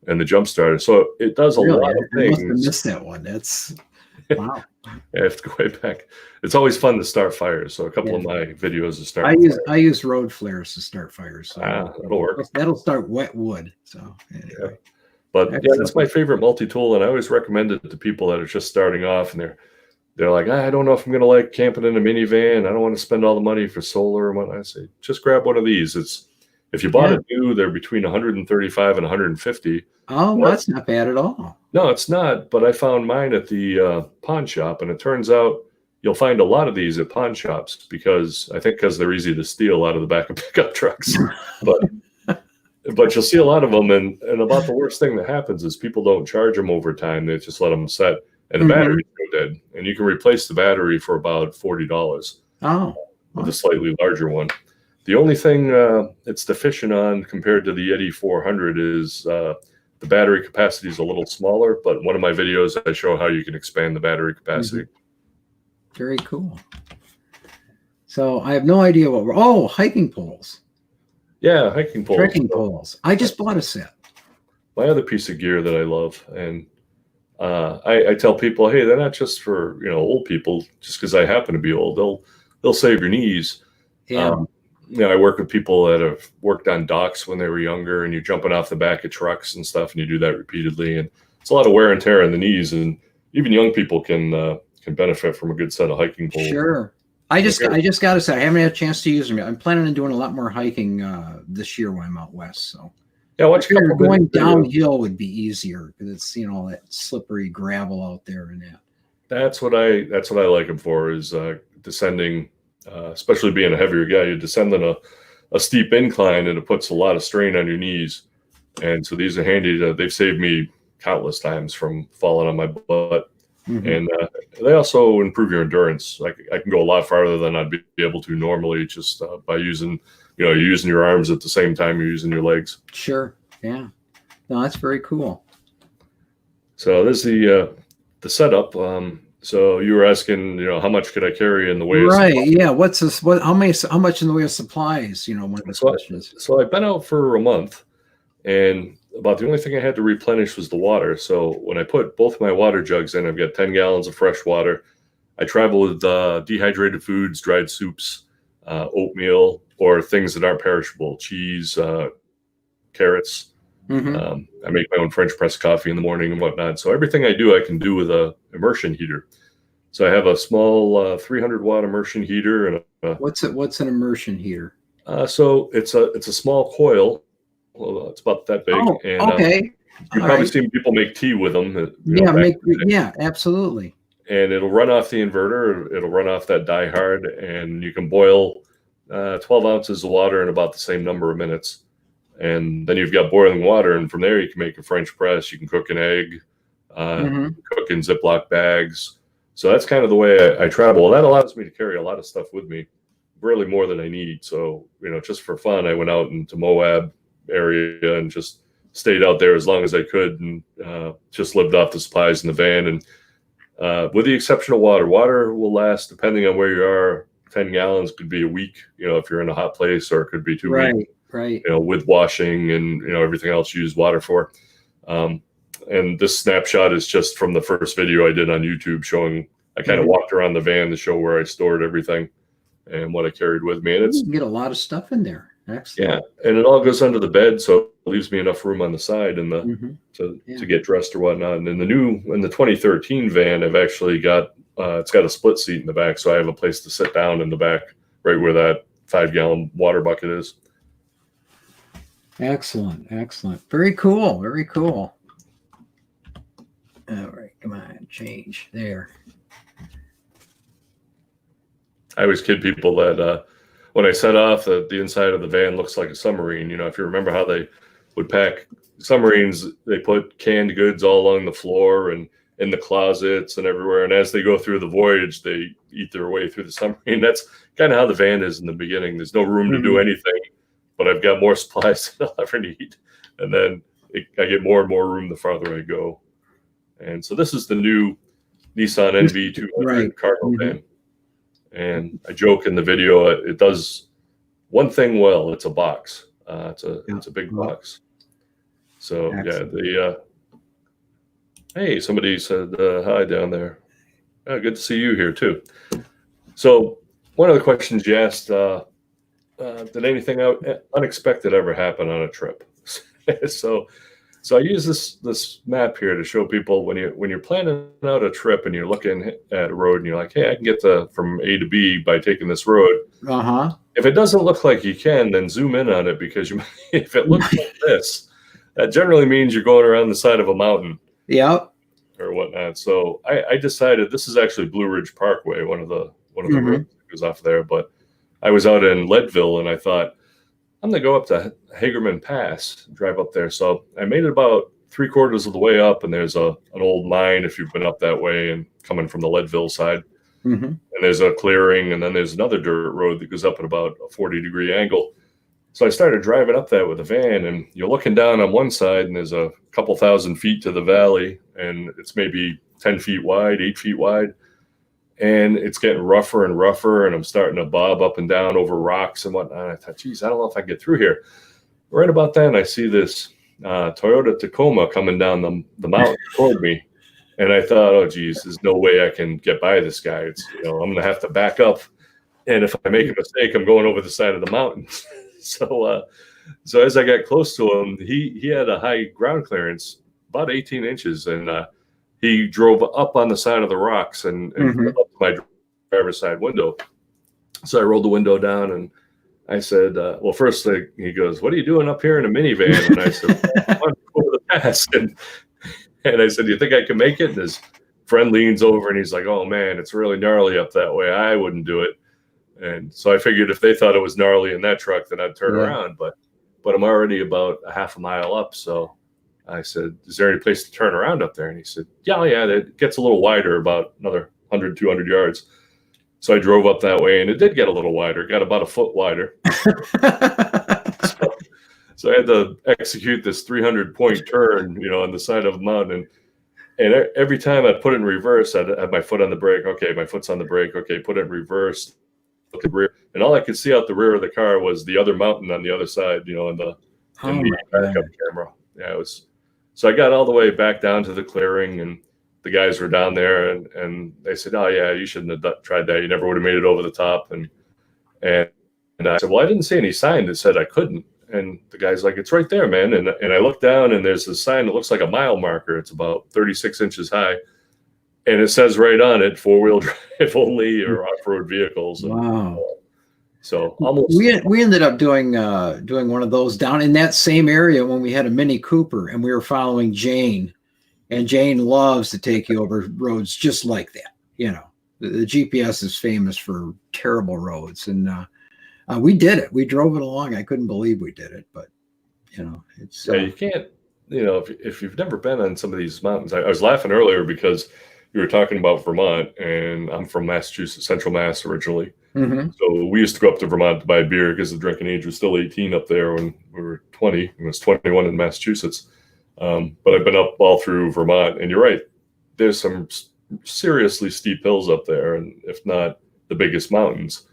and the jump starter. So it does a lot of things. I must have missed that one. That's wow. I have to go way back. It's always fun to start fires. So a couple of my videos to start. I use road flares to start fires. So that'll work. That'll start wet wood. So anyway. Yeah. But yeah, that's my favorite multi-tool, and I always recommend it to people that are just starting off, and they're like, I don't know if I'm going to like camping in a minivan. I don't want to spend all the money for solar and whatnot. I say, just grab one of these. If you bought it new, they're between 135 and 150. Oh, that's not bad at all. No, it's not. But I found mine at the pawn shop, and it turns out you'll find a lot of these at pawn shops because they're easy to steal out of the back of pickup trucks. But you'll see a lot of them, and about the worst thing that happens is people don't charge them over time. They just let them set, and the batteries go dead. And you can replace the battery for about $40. Oh, with a slightly larger one. The only thing it's deficient on compared to the Yeti 400 is the battery capacity is a little smaller. But in one of my videos, I show how you can expand the battery capacity. Very cool. So I have no idea what hiking poles. Yeah, hiking poles. Trekking poles. I just bought a set. My other piece of gear that I love, and I tell people, hey, they're not just for old people. Just because I happen to be old, they'll save your knees. Yeah. I work with people that have worked on docks when they were younger, and you're jumping off the back of trucks and stuff, and you do that repeatedly, and it's a lot of wear and tear on the knees, and even young people can benefit from a good set of hiking poles. Sure. I just got to say, I haven't had a chance to use them yet. I'm planning on doing a lot more hiking this year when I'm out west. So yeah, going downhill would be easier because it's that slippery gravel out there and that. That's what I like them for is descending, especially being a heavier guy. You descend on a steep incline and it puts a lot of strain on your knees, and so these are handy. They've saved me countless times from falling on my butt. And they also improve your endurance. I can go a lot farther than I'd be able to normally just by using, you're using your arms at the same time you're using your legs. Sure. Yeah. No, that's very cool. So this is the setup. So you were asking, how much could I carry in the way of supplies? Yeah. How much in the way of supplies? One of the questions. So I've been out for a month, and about the only thing I had to replenish was the water. So when I put both my water jugs in, I've got 10 gallons of fresh water. I travel with dehydrated foods, dried soups, oatmeal, or things that aren't perishable, cheese, carrots. I make my own French press coffee in the morning and whatnot. So everything I do, I can do with a immersion heater. So I have a small 300-watt immersion heater. And what's an immersion heater? So it's a small coil. Well, it's about that big. Oh, and, okay. You've probably seen people make tea with them. Yeah, absolutely. And it'll run off the inverter. It'll run off that Diehard, and you can boil 12 ounces of water in about the same number of minutes. And then you've got boiling water, and from there you can make a French press. You can cook an egg, cook in Ziploc bags. So that's kind of the way I travel. Well, that allows me to carry a lot of stuff with me, really more than I need. So, just for fun, I went out into Moab area and just stayed out there as long as I could, and just lived off the supplies in the van. And with the exception of water will last, depending on where you are. 10 gallons could be a week, if you're in a hot place, or it could be 2 weeks. Right. With washing and everything else you use water for. And this snapshot is just from the first video I did on YouTube, showing I kind of walked around the van to show where I stored everything and what I carried with me. And you can get a lot of stuff in there. Excellent. Yeah, and it all goes under the bed, so it leaves me enough room on the side and to get dressed or whatnot. And in the 2013 van, I've actually got it's got a split seat in the back, so I have a place to sit down in the back, right where that 5-gallon water bucket is. Excellent. Very cool. All right, come on. change there. I always kid people that when I set off, the inside of the van looks like a submarine. If you remember how they would pack submarines, they put canned goods all along the floor and in the closets and everywhere. And as they go through the voyage, they eat their way through the submarine. That's kind of how the van is in the beginning. There's no room to do anything, but I've got more supplies than I'll ever need. And then I get more and more room the farther I go. And so this is the new Nissan NV200 cargo van. And I joke in the video, it does one thing well. It's a box. It's a big box. So hey, somebody said hi down there. Good to see you here too. So one of the questions you asked, did anything unexpected ever happen on a trip? So I use this map here to show people when you're planning out a trip and you're looking at a road and you're like, hey, I can get from A to B by taking this road. If it doesn't look like you can, then zoom in on it, because if it looks like this, that generally means you're going around the side of a mountain. Yep. Or whatnot. So I decided this is actually Blue Ridge Parkway, one of the roads that goes off there. But I was out in Leadville and I thought, I'm going to go up to Hagerman Pass, drive up there. So I made it about 3/4 of the way up, and there's an old mine if you've been up that way and coming from the Leadville side. And there's a clearing, and then there's another dirt road that goes up at about a 40-degree angle. So I started driving up that with a van, and you're looking down on one side, and there's a couple thousand feet to the valley, and it's maybe 10 feet wide, 8 feet wide. And it's getting rougher and rougher, and I'm starting to bob up and down over rocks and whatnot. And I thought, geez, I don't know if I can get through here. Right about then, I see this Toyota Tacoma coming down the mountain toward me. And I thought, oh, geez, there's no way I can get by this guy. I'm going to have to back up. And if I make a mistake, I'm going over the side of the mountain. So as I got close to him, he had a high ground clearance, about 18 inches. And he drove up on the side of the rocks and up to my driver's side window. So I rolled the window down and I said, well, first he goes, what are you doing up here in a minivan? And I said, I want to go over the pass. And I said, do you think I can make it? And his friend leans over and he's like, oh man, it's really gnarly up that way. I wouldn't do it. And so I figured if they thought it was gnarly in that truck, then I'd turn around. But I'm already about a half a mile up. So I said, is there any place to turn around up there? And he said, yeah, it gets a little wider, about another 100, 200 yards. So I drove up that way, and it did get a little wider. It got about a foot wider. So I had to execute this 300-point turn, on the side of a mountain. And every time I put it in reverse, I'd have my foot on the brake. Okay, my foot's on the brake. Okay, put it in reverse. Look at the rear. And all I could see out the rear of the car was the other mountain on the other side, in the backup camera. Yeah, it was. So I got all the way back down to the clearing, and the guys were down there, and they said, oh, yeah, you shouldn't have tried that. You never would have made it over the top. And I said, well, I didn't see any sign that said I couldn't. And the guy's like, it's right there, man. And I look down, and there's a sign that looks like a mile marker. It's about 36 inches high. And it says right on it, 4-wheel drive only or off-road vehicles. Wow. So almost. We ended up doing one of those down in that same area when we had a Mini Cooper, and we were following Jane. And Jane loves to take you over roads just like that. The GPS is famous for terrible roads. And we did it. We drove it along. I couldn't believe we did it. But, it's. You can't, if you've never been on some of these mountains. I was laughing earlier because you were talking about Vermont, and I'm from Massachusetts, Central Mass originally. So we used to go up to Vermont to buy beer because the drinking age was still 18 up there when we were 20. It was 21 in Massachusetts. But I've been up all through Vermont, and you're right. There's some seriously steep hills up there, and if not the biggest mountains.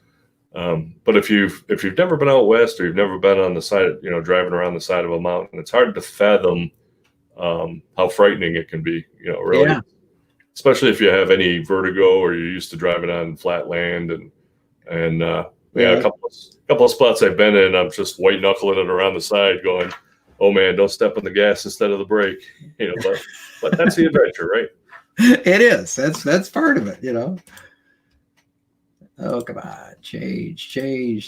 But if you've never been out west, or you've never been on the side, driving around the side of a mountain, it's hard to fathom how frightening it can be. Really, especially if you have any vertigo or you're used to driving on flat land, and a couple of spots I've been in, I'm just white knuckling it around the side, going, oh man, don't step on the gas instead of the brake. But that's the adventure, right? It is. That's part of it, Oh, come on, change.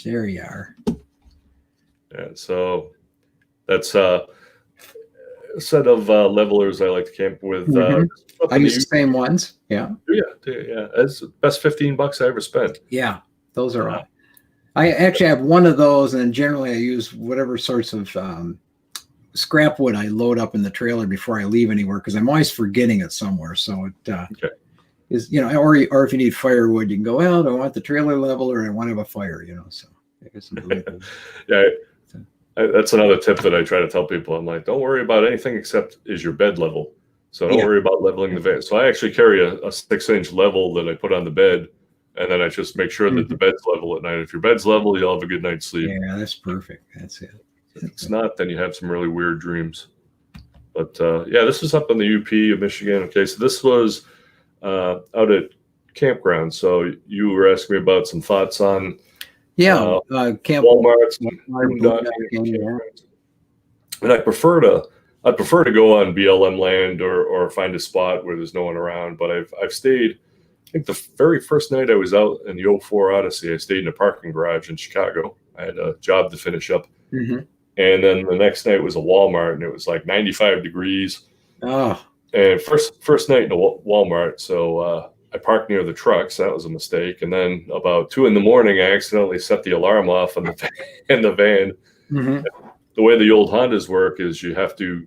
There you are. Yeah. So that's set of levelers I like to camp with. I use the same ones. Yeah. Yeah. It's the best $15 I ever spent. Yeah, those are all. I actually have one of those, and generally I use whatever sorts of scrap wood I load up in the trailer before I leave anywhere, because I'm always forgetting it somewhere. So it is, or if you need firewood, you can go, well, do I want the trailer level or I want to have a fire, so I guess that's another tip that I try to tell people. I'm like, don't worry about anything except is your bed level. So don't worry about leveling the van. So I actually carry a 6-inch level that I put on the bed, and then I just make sure that the bed's level at night. If your bed's level, you'll have a good night's sleep. Yeah, that's perfect. That's it. If it's not, then you have some really weird dreams. But this is up in the UP of Michigan. Okay, so this was out at campground. So you were asking me about some thoughts on camp Walmart's Boondocking. And I'd prefer to go on BLM land or find a spot where there's no one around. But I've stayed. I think the very first night I was out in the 04 Odyssey, I stayed in a parking garage in Chicago. I had a job to finish up. And then the next night was a Walmart, and it was like 95 degrees. Oh. And first night in a Walmart, so I parked near the trucks. That was a mistake. And then about 2 a.m, I accidentally set the alarm off in the van. The way the old Hondas work is you have to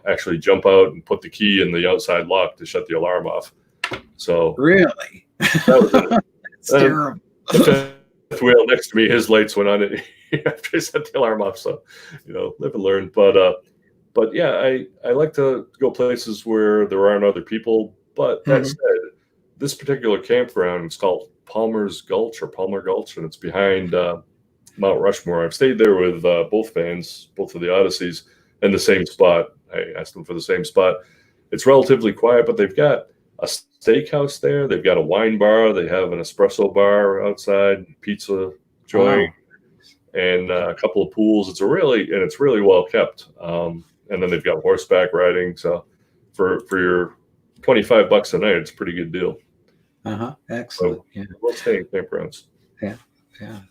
actually jump out and put the key in the outside lock to shut the alarm off. So really, that was it's terrible. The fifth wheel next to me, his lights went on after I set the alarm off. So, live and learn. But yeah, I like to go places where there aren't other people. But that said, this particular campground is called Palmer Gulch, and it's behind Mount Rushmore. I've stayed there with both vans, both of the Odysseys, in the same spot. I asked them for the same spot. It's relatively quiet, but they've got a steakhouse there. They've got a wine bar. They have an espresso bar outside, pizza joint, and a couple of pools. It's really well kept. And then they've got horseback riding. So for your $25 a night, it's a pretty good deal. Excellent. So we'll stay in campgrounds. Yeah.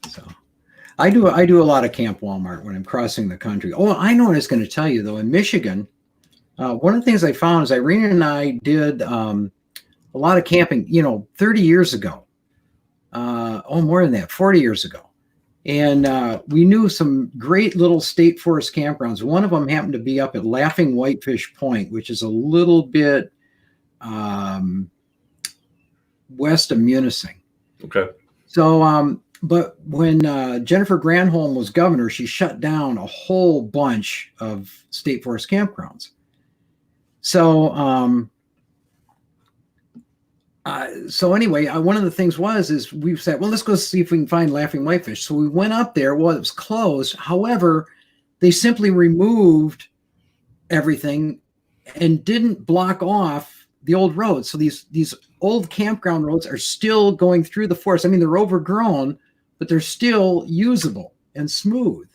So I do a lot of Camp Walmart when I'm crossing the country. Oh, I know what I was going to tell you though. In Michigan, one of the things I found is Irene and I did a lot of camping, 30 years ago. More than that, 40 years ago. And we knew some great little state forest campgrounds. One of them happened to be up at Laughing Whitefish Point, which is a little bit west of Munising. Okay. So, but when Jennifer Granholm was governor, she shut down a whole bunch of state forest campgrounds. So, anyway, one of the things is we said, well, let's go see if we can find Laughing Whitefish. So we went up there. Well, it was closed. However, they simply removed everything and didn't block off the old roads. So these old campground roads are still going through the forest. I mean, they're overgrown, but they're still usable and smooth.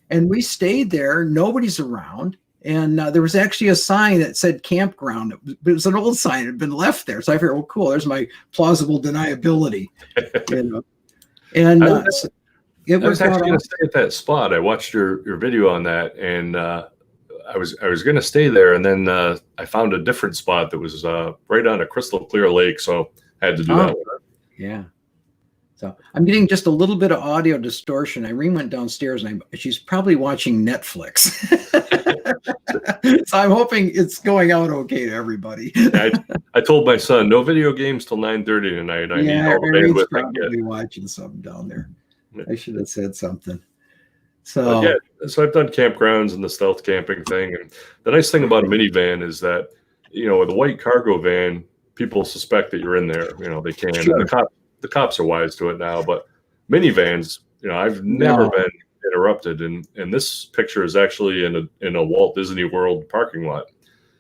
And we stayed there. Nobody's around. And there was actually a sign that said campground. It was an old sign. It had been left there. So I figured, well, cool. There's my plausible deniability. And it was actually going to stay at that spot. I watched your video on that, and I was going to stay there, and then I found a different spot that was right on a crystal clear lake. So I had to do that one. Yeah. So I'm getting just a little bit of audio distortion. Irene went downstairs, and she's probably watching Netflix. So I'm hoping it's going out okay to everybody. I told my son, no video games till 9:30 tonight. I need all the bandwidth I can get. Probably watching something down there. I should have said something. So so I've done campgrounds and the stealth camping thing. And the nice thing about a minivan is that, with a white cargo van, people suspect that you're in there. They can. Sure. And the cops are wise to it now, but minivans, I've never been interrupted. And this picture is actually in a Walt Disney World parking lot.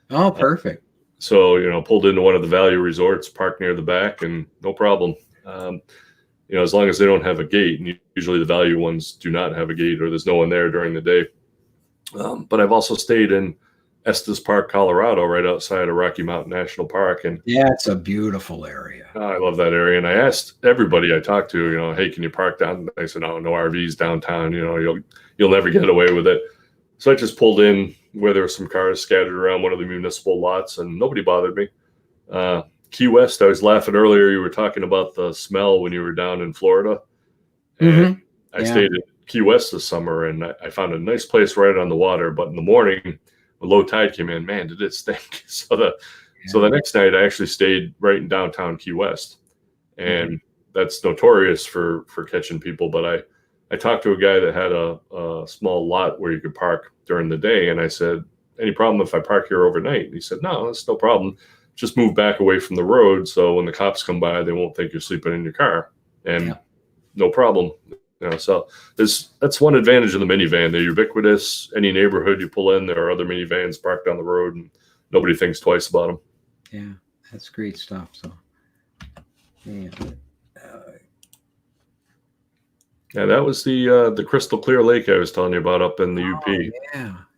Oh, perfect. So, pulled into one of the value resorts, parked near the back, and no problem. As long as they don't have a gate, and usually the value ones do not have a gate, or there's no one there during the day. But I've also stayed in Estes Park, Colorado, right outside of Rocky Mountain National Park. And yeah, it's a beautiful area. I love that area. And I asked everybody I talked to, hey, can you park down? They said, no RVs downtown. You'll never get away with it. So I just pulled in, where there were some cars scattered around one of the municipal lots, and nobody bothered me. Key West, I was laughing earlier. You were talking about the smell when you were down in Florida. And I stayed at Key West this summer, and I found a nice place right on the water. But in the morning, when low tide came in, man, did it stink. So the next night, I actually stayed right in downtown Key West. And that's notorious for catching people. But I talked to a guy that had a small lot where you could park during the day. And I said, any problem if I park here overnight? And he said, no, that's no problem. Just move back away from the road, so when the cops come by, they won't think you're sleeping in your car. And no problem. So that's one advantage of the minivan. They're ubiquitous. Any neighborhood you pull in, there are other minivans parked down the road, and nobody thinks twice about them. Yeah, that's great stuff. So, yeah, that was the crystal clear lake I was telling you about up in the UP.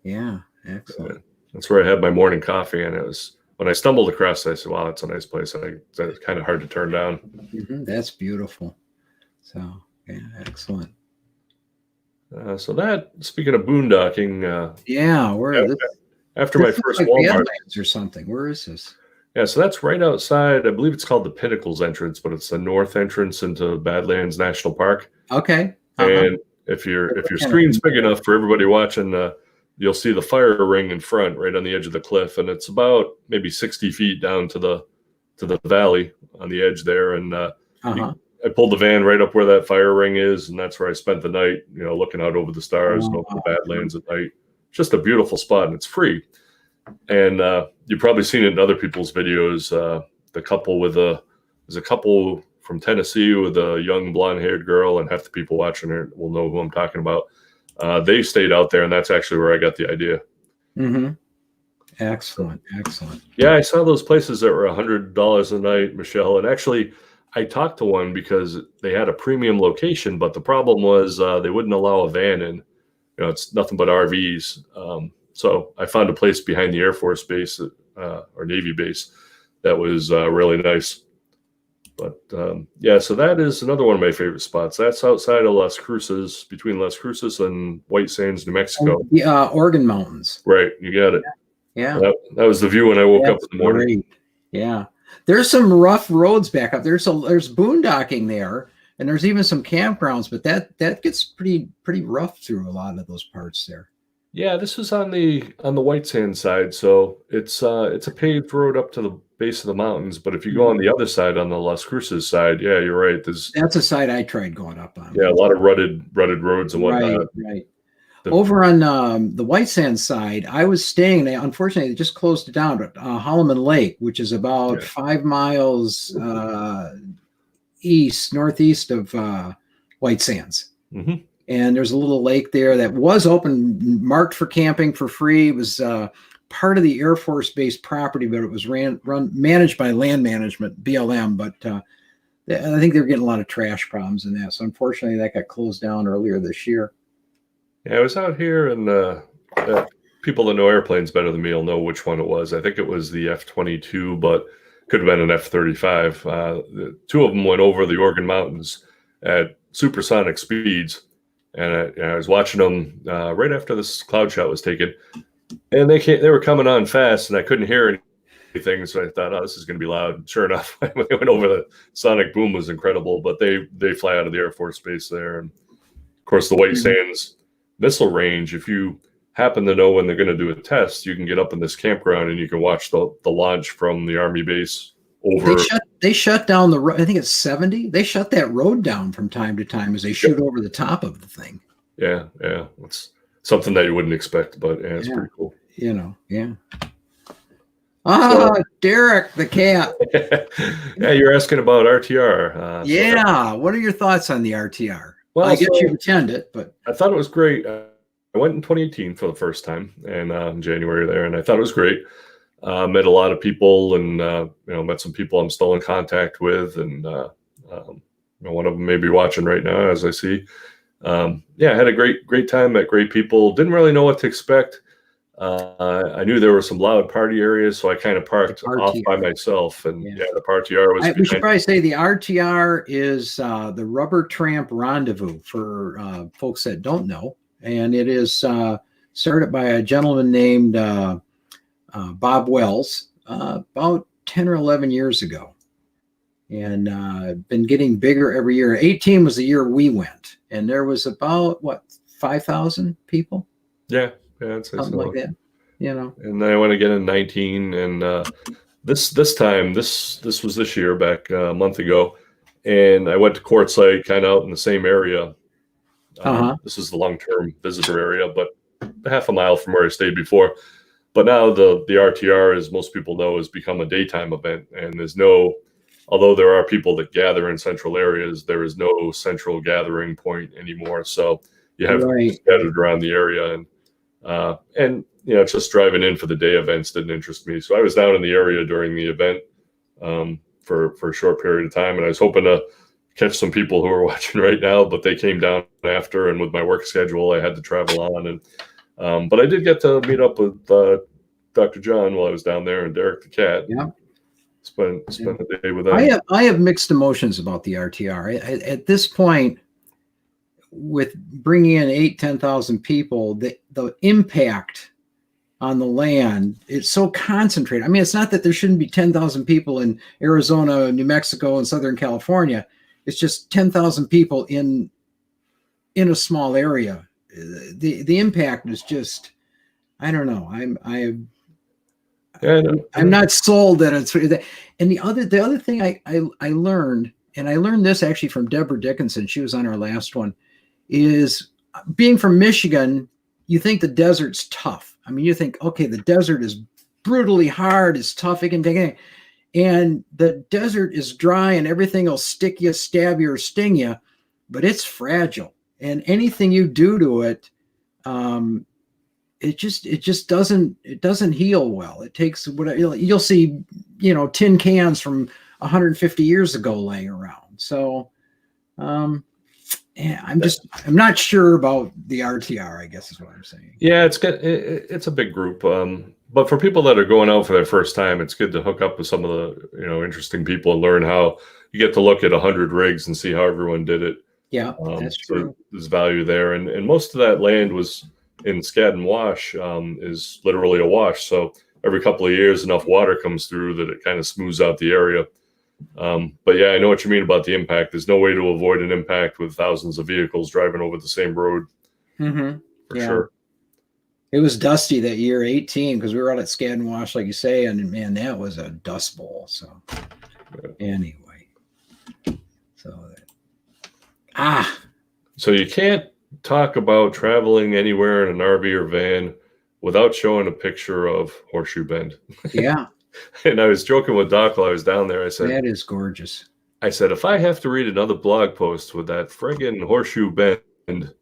Yeah, excellent. That's where I had my morning coffee, and it was. When I stumbled across it, I said, wow, that's a nice place. That's kind of hard to turn down. That's beautiful. So, yeah, excellent. So that, speaking of boondocking. After my first like Walmart. or something. Where is this? Yeah, so that's right outside. I believe it's called the Pinnacles entrance, but it's the north entrance into Badlands National Park. Okay. And if your screen's big enough for everybody watching, you'll see the fire ring in front, right on the edge of the cliff, and it's about maybe 60 feet down to the valley on the edge there. And I pulled the van right up where that fire ring is, and that's where I spent the night. Looking out over the stars and over the Badlands at night. Just a beautiful spot, and it's free. And you've probably seen it in other people's videos. There's a couple from Tennessee with a young blonde-haired girl, and half the people watching it will know who I'm talking about. They stayed out there, and that's actually where I got the idea. Excellent. Yeah, I saw those places that were $100 a night, Michelle. And actually, I talked to one because they had a premium location, but the problem was they wouldn't allow a van in. It's nothing but RVs. So I found a place behind the Air Force base or Navy base that was really nice. But so that is another one of my favorite spots. That's outside of Las Cruces, between Las Cruces and White Sands, New Mexico. The Oregon Mountains. Right, you got it. Yeah. That was the view when I woke up in the morning. Great. Yeah. There's some rough roads back up. There's boondocking there, and there's even some campgrounds, but that gets pretty rough through a lot of those parts there. Yeah, this was on the White Sands side, so it's a paved road up to the base of the mountains. But if you go on the other side, on the Las Cruces side, yeah, you're right. That's a side I tried going up on. Yeah, a lot of rutted roads and whatnot. Right. Over on the White Sands side, I was staying. Unfortunately, they just closed it down. But Holloman Lake, which is about 5 miles northeast of White Sands. And there's a little lake there that was open, marked for camping for free. It was part of the Air Force Base property, but it was managed by Land Management, BLM. But I think they were getting a lot of trash problems in that. So unfortunately, that got closed down earlier this year. Yeah, I was out here, and people that know airplanes better than me will know which one it was. I think it was the F-22, but could have been an F-35. The two of them went over the Oregon Mountains at supersonic speeds. And I was watching them right after this cloud shot was taken, and they were coming on fast, and I couldn't hear anything. So I thought, this is going to be loud. Sure enough, when they went over, the sonic boom was incredible. But they fly out of the Air Force Base there, and of course the White Sands missile range. If you happen to know when they're going to do a test, you can get up in this campground and you can watch the launch from the Army base. They shut down the road. I think it's 70. They shut that road down from time to time as they shoot over the top of the thing. Yeah. It's something that you wouldn't expect, but it's pretty cool. Derek the cat. Yeah, you're asking about RTR. What are your thoughts on the RTR? Well, I guess you attend it, but I thought it was great. I went in 2018 for the first time, and in January there, and I thought it was great. Met a lot of people, and met some people I'm still in contact with, and one of them may be watching right now, as I see. I had a great time, met great people. Didn't really know what to expect. I knew there were some loud party areas, so I kind of parked off by myself. And the RTR was. We should probably say the RTR is the Rubber Tramp Rendezvous for folks that don't know, and it is started by a gentleman named Bob Wells about 10 or 11 years ago. And been getting bigger every year. 18 was the year we went, and there was about 5,000 people. Yeah, I'd say something so. like that. You know. And then I went again in 19, and this time this was this year, back a month ago, and I went to Quartzsite, kind of out in the same area. This is the long-term visitor area, but half a mile from where I stayed before. But now the RTR, as most people know, has become a daytime event, and there's no. Although there are people that gather in central areas, there is no central gathering point anymore. So you have scattered around the area, and just driving in for the day events didn't interest me. So I was down in the area during the event for a short period of time, and I was hoping to catch some people who are watching right now, but they came down after, and with my work schedule, I had to travel on. And but I did get to meet up with Dr. John while I was down there, and Derek the cat. Yeah. Spend a day with them. I have mixed emotions about the RTR. At this point, with bringing in 10,000 people, the impact on the land, it's so concentrated. I mean, it's not that there shouldn't be 10,000 people in Arizona, New Mexico, and Southern California. It's just 10,000 people in a small area. The impact is just, I don't know. I'm not sold that it's. And the other thing I learned, and I learned this actually from Deborah Dickinson, she was on our last one, is being from Michigan, you think the desert's tough. I mean, you think, okay, the desert is brutally hard, it's tough, it can take anything. And the desert is dry and everything will stick you, stab you, or sting you, but it's fragile. And anything you do to it, it just doesn't heal well. It takes you'll see, tin cans from 150 years ago laying around. So, I'm not sure about the RTR, I guess is what I'm saying. Yeah, it's a big group. But for people that are going out for their first time, it's good to hook up with some of the, interesting people and learn how you get to look at 100 rigs and see how everyone did it. Yeah, that's true. So there's value there. And most of that land was in Skadden Wash, is literally a wash. So every couple of years, enough water comes through that it kind of smooths out the area. But yeah, I know what you mean about the impact. There's no way to avoid an impact with thousands of vehicles driving over the same road. Mm-hmm. For sure. It was dusty that year, 18, because we were out at Skadden Wash, like you say, and man, that was a dust bowl. So anyway, so you can't talk about traveling anywhere in an RV or van without showing a picture of Horseshoe Bend. Yeah. And I was joking with Doc while I was down there. I said, that is gorgeous. I said, if I have to read another blog post with that friggin' Horseshoe Bend,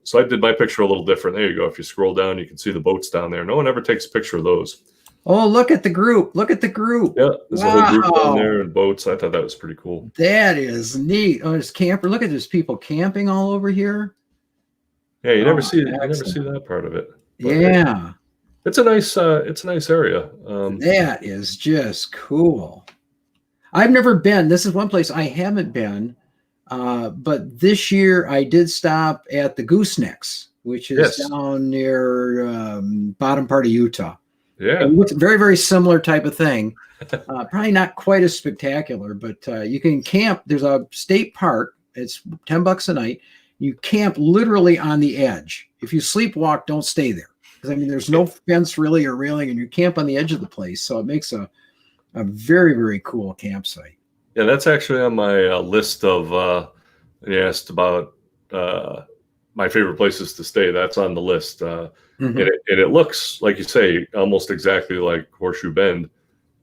so I did my picture a little different. There you go. If you scroll down, you can see the boats down there. No one ever takes a picture of those. Oh, look at the group. Look at the group. Yeah, there's a whole group down there and boats. I thought that was pretty cool. That is neat. Oh, there's camper. Look at there's people camping all over here. Yeah, you never see that part of it. But yeah. It's a nice area. That is just cool. I've never been. This is one place I haven't been. But this year I did stop at the Goosenecks, which is down near bottom part of Utah. Yeah. It's a very, very similar type of thing. Probably not quite as spectacular, but you can camp. There's a state park. It's $10 a night. You camp literally on the edge. If you sleepwalk, don't stay there. Because, I mean, there's no fence really or railing, and you camp on the edge of the place. So it makes a very, very cool campsite. Yeah, that's actually on my list of, you asked about my favorite places to stay. That's on the list. And it looks, like you say, almost exactly like Horseshoe Bend.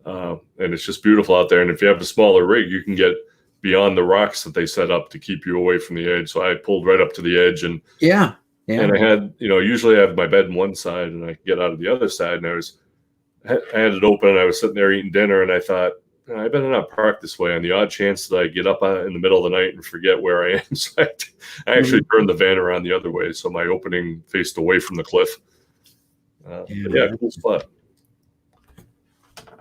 And it's just beautiful out there. And if you have a smaller rig, you can get beyond the rocks that they set up to keep you away from the edge. So I pulled right up to the edge, and and I had, usually I have my bed on one side and I could get out of the other side. And I had it open, and I was sitting there eating dinner, and I thought, I better not park this way on the odd chance that I get up in the middle of the night and forget where I am. So I actually turned the van around the other way, so my opening faced away from the cliff. Cool spot.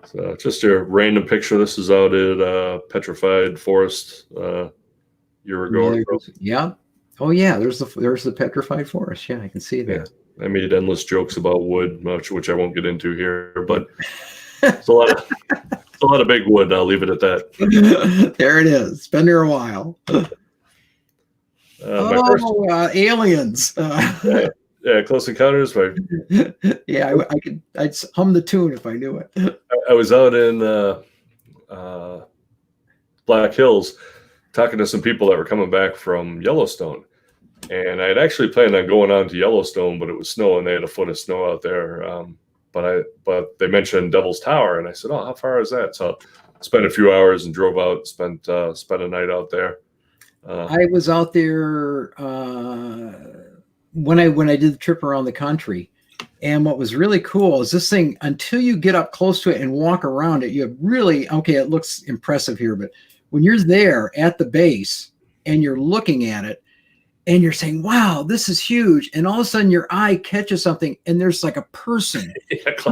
So just a random picture. This is out at Petrified Forest year ago. Yeah. Oh yeah, there's the Petrified Forest. Yeah, I can see that. I made endless jokes about wood, which I won't get into here, but it's a lot of big wood. I'll leave it at that. There it is. It's been there a while. Aliens. Yeah, Close Encounters. Yeah, I'd hum the tune if I knew it. I was out in Black Hills talking to some people that were coming back from Yellowstone. And I had actually planned on going on to Yellowstone, but it was snowing. They had a foot of snow out there. But they mentioned Devil's Tower, and I said, "Oh, how far is that?" So I spent a few hours and drove out. Spent a night out there. I was out there when I did the trip around the country, and what was really cool is this thing. Until you get up close to it and walk around it, you have really It looks impressive here, but when you're there at the base and you're looking at it. And you're saying, wow, this is huge. And all of a sudden your eye catches something and there's like a person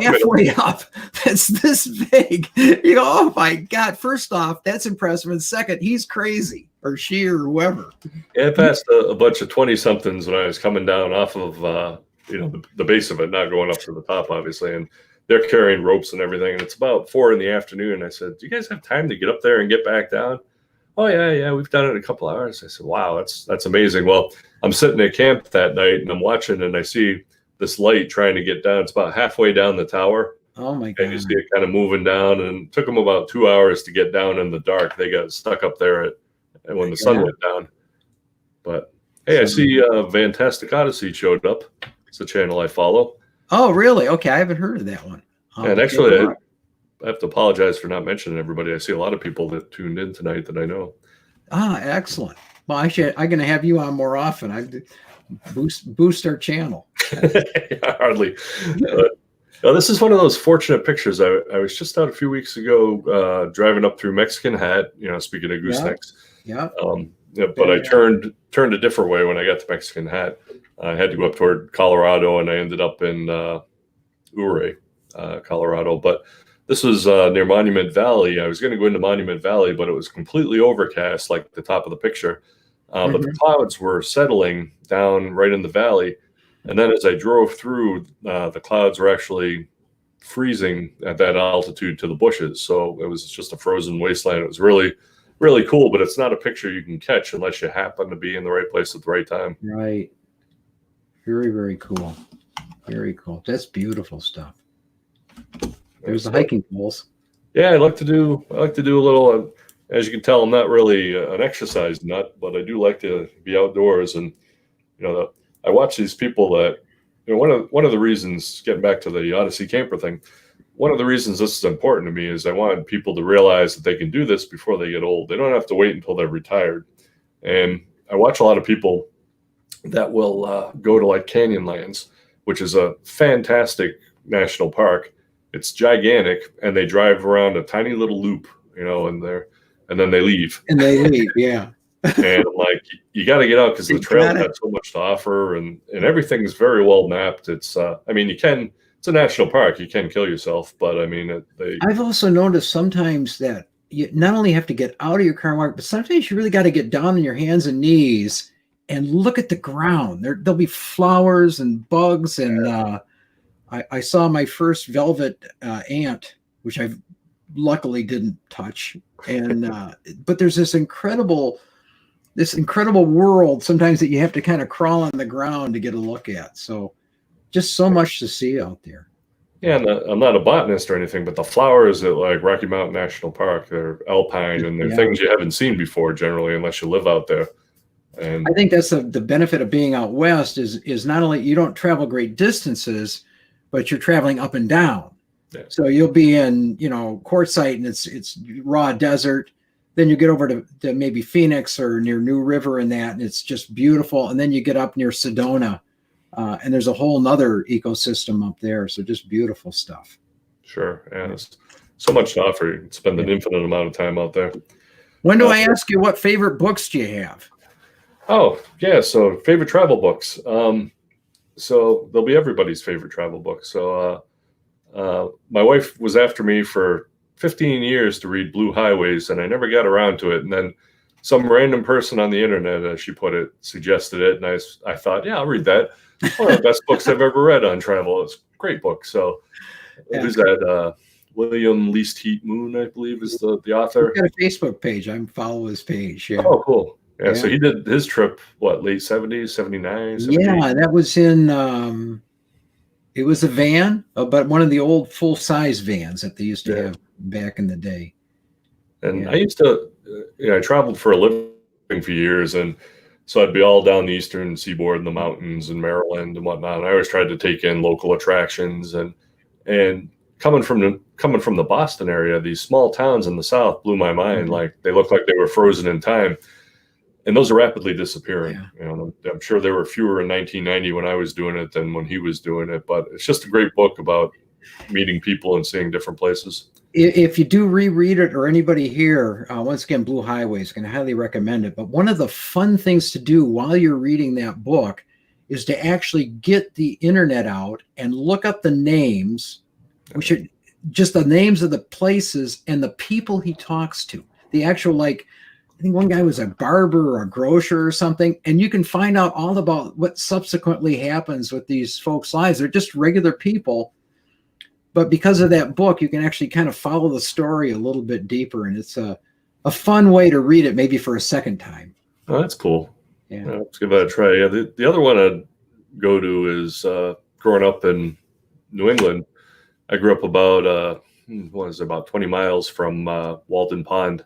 halfway up that's this big. You go, oh my God. First off, that's impressive. And second, he's crazy, or she, or whoever. Yeah, I passed a bunch of 20-somethings when I was coming down off of, the base of it, not going up to the top, obviously. And they're carrying ropes and everything. And it's about 4 PM. I said, do you guys have time to get up there and get back down? Oh yeah, we've done it in a couple hours. I said, wow, that's amazing. Well, I'm sitting at camp that night and I'm watching and I see this light trying to get down. It's about halfway down the tower. Oh my God. And you see it kind of moving down, and it took them about 2 hours to get down in the dark. They got stuck up there when the sun went down. But hey, I see Fantastic Odyssey showed up. It's a channel I follow. Oh, really? Okay, I haven't heard of that one. And actually, I have to apologize for not mentioning everybody. I see a lot of people that tuned in tonight that I know. Excellent. Well, actually, I'm going to have you on more often. I boost our channel. Hardly. This is one of those fortunate pictures. I was just out a few weeks ago driving up through Mexican Hat. Speaking of goosenecks. Yeah. But I turned a different way when I got to Mexican Hat. I had to go up toward Colorado, and I ended up in Ouray, Colorado. But this was near Monument Valley. I was going to go into Monument Valley, but it was completely overcast, like the top of the picture. But the clouds were settling down right in the valley. And then as I drove through, the clouds were actually freezing at that altitude to the bushes. So it was just a frozen wasteland. It was really, really cool, but it's not a picture you can catch unless you happen to be in the right place at the right time. Right. Very, very cool. Very cool. That's beautiful stuff. There's the hiking poles. Yeah, I like to do a little. As you can tell, I'm not really an exercise nut, but I do like to be outdoors. And I watch these people that one of the reasons, getting back to the Odyssey Camper thing, one of the reasons this is important to me is I want people to realize that they can do this before they get old. They don't have to wait until they're retired. And I watch a lot of people that will go to like Canyonlands, which is a fantastic national park. It's gigantic, and they drive around a tiny little loop, and then they leave. And they leave, yeah. And I'm like, you got to get out because the trail has so much to offer, and everything is very well mapped. It's, it's a national park. You can kill yourself, but I've also noticed sometimes that you not only have to get out of your car and walk, but sometimes you really got to get down on your hands and knees and look at the ground. There'll be flowers and bugs, and I saw my first velvet ant, which I luckily didn't touch. And but there's this incredible world sometimes that you have to kind of crawl on the ground to get a look at. So just so much to see out there. Yeah, and I'm not a botanist or anything, but the flowers at like Rocky Mountain National Park, they're alpine, and they're things you haven't seen before generally unless you live out there. And I think that's the benefit of being out west is not only you don't travel great distances, but you're traveling up and down. Yeah. So you'll be in, Quartzsite, and it's raw desert. Then you get over to maybe Phoenix or near New River and that, and it's just beautiful. And then you get up near Sedona, and there's a whole nother ecosystem up there. So just beautiful stuff. Sure. Yeah. There's so much to offer. You can spend an infinite amount of time out there. When do I ask you what favorite books do you have? Oh, yeah. So favorite travel books. So they'll be everybody's favorite travel book. So my wife was after me for 15 years to read Blue Highways, and I never got around to it. And then some random person on the internet, as she put it, suggested it, and I thought, yeah, I'll read that. One of the best books I've ever read on travel. It's a great book. So who's that? William Least Heat Moon, I believe, is the author. He's got a Facebook page. I follow his page. Yeah. Oh, cool. Yeah, so he did his trip, late 70s, 79? 78? Yeah, that was in, it was a van, but one of the old full-size vans that they used to have back in the day. And I used to, I traveled for a living for years, and so I'd be all down the eastern seaboard in the mountains in Maryland and whatnot. And I always tried to take in local attractions, and coming from the Boston area, these small towns in the South blew my mind. Like, they looked like they were frozen in time. And those are rapidly disappearing. I'm sure there were fewer in 1990 when I was doing it than when he was doing it. But it's just a great book about meeting people and seeing different places. If you do reread it, or anybody here, once again, Blue Highways, can highly recommend it. But one of the fun things to do while you're reading that book is to actually get the internet out and look up the names. Just the names of the places and the people he talks to. The actual, I think one guy was a barber or a grocer or something, and you can find out all about what subsequently happens with these folks' lives. They're just regular people, but because of that book, you can actually kind of follow the story a little bit deeper, and it's a fun way to read it, maybe for a second time. Oh, that's cool. Yeah, let's give that a try. Yeah, the other one I'd go to is growing up in New England. I grew up about 20 miles from Walden Pond.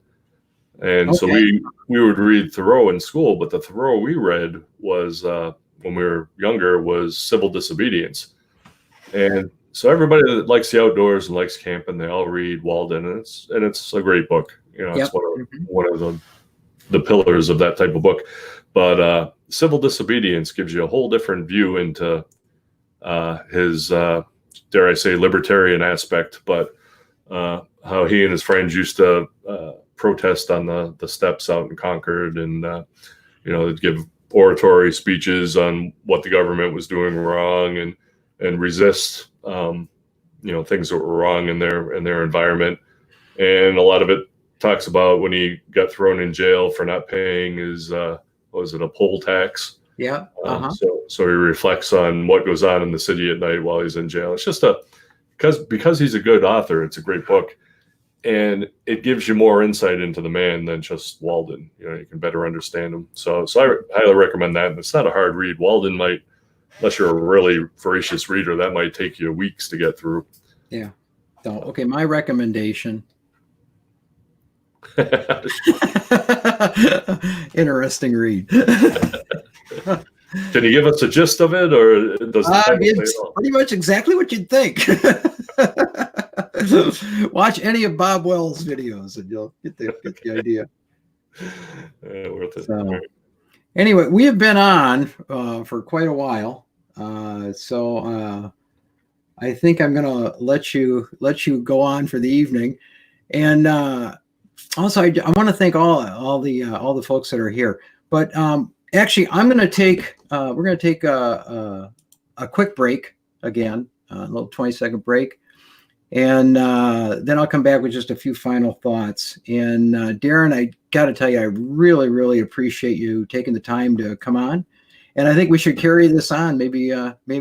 And so we would read Thoreau in school, but the Thoreau we read was when we were younger was Civil Disobedience. And so everybody that likes the outdoors and likes camping, they all read Walden, and it's a great book. It's one of the pillars of that type of book. But Civil Disobedience gives you a whole different view into his dare I say libertarian aspect, but how he and his friends used to protest on the steps out in Concord, and they'd give oratory speeches on what the government was doing wrong, and resist things that were wrong in their environment. And a lot of it talks about when he got thrown in jail for not paying his a poll tax. So he reflects on what goes on in the city at night while he's in jail. It's just because he's a good author, it's a great book. And it gives you more insight into the man than just Walden. You can better understand him. So I highly recommend that. And it's not a hard read. Walden might, unless you're a really voracious reader, that might take you weeks to get through. Yeah. So, okay, my recommendation. Interesting read. Can you give us a gist of it, or does it's pretty much exactly what you'd think? Watch any of Bob Wells' videos, and you'll get the idea. Worth it. So, anyway, we have been on for quite a while, so I think I'm gonna let you go on for the evening, and also I want to thank all the folks that are here, but. Actually, we're going to take a quick break again, a little 20-second break. And then I'll come back with just a few final thoughts. And Darren, I got to tell you, I really, really appreciate you taking the time to come on. And I think we should carry this on, maybe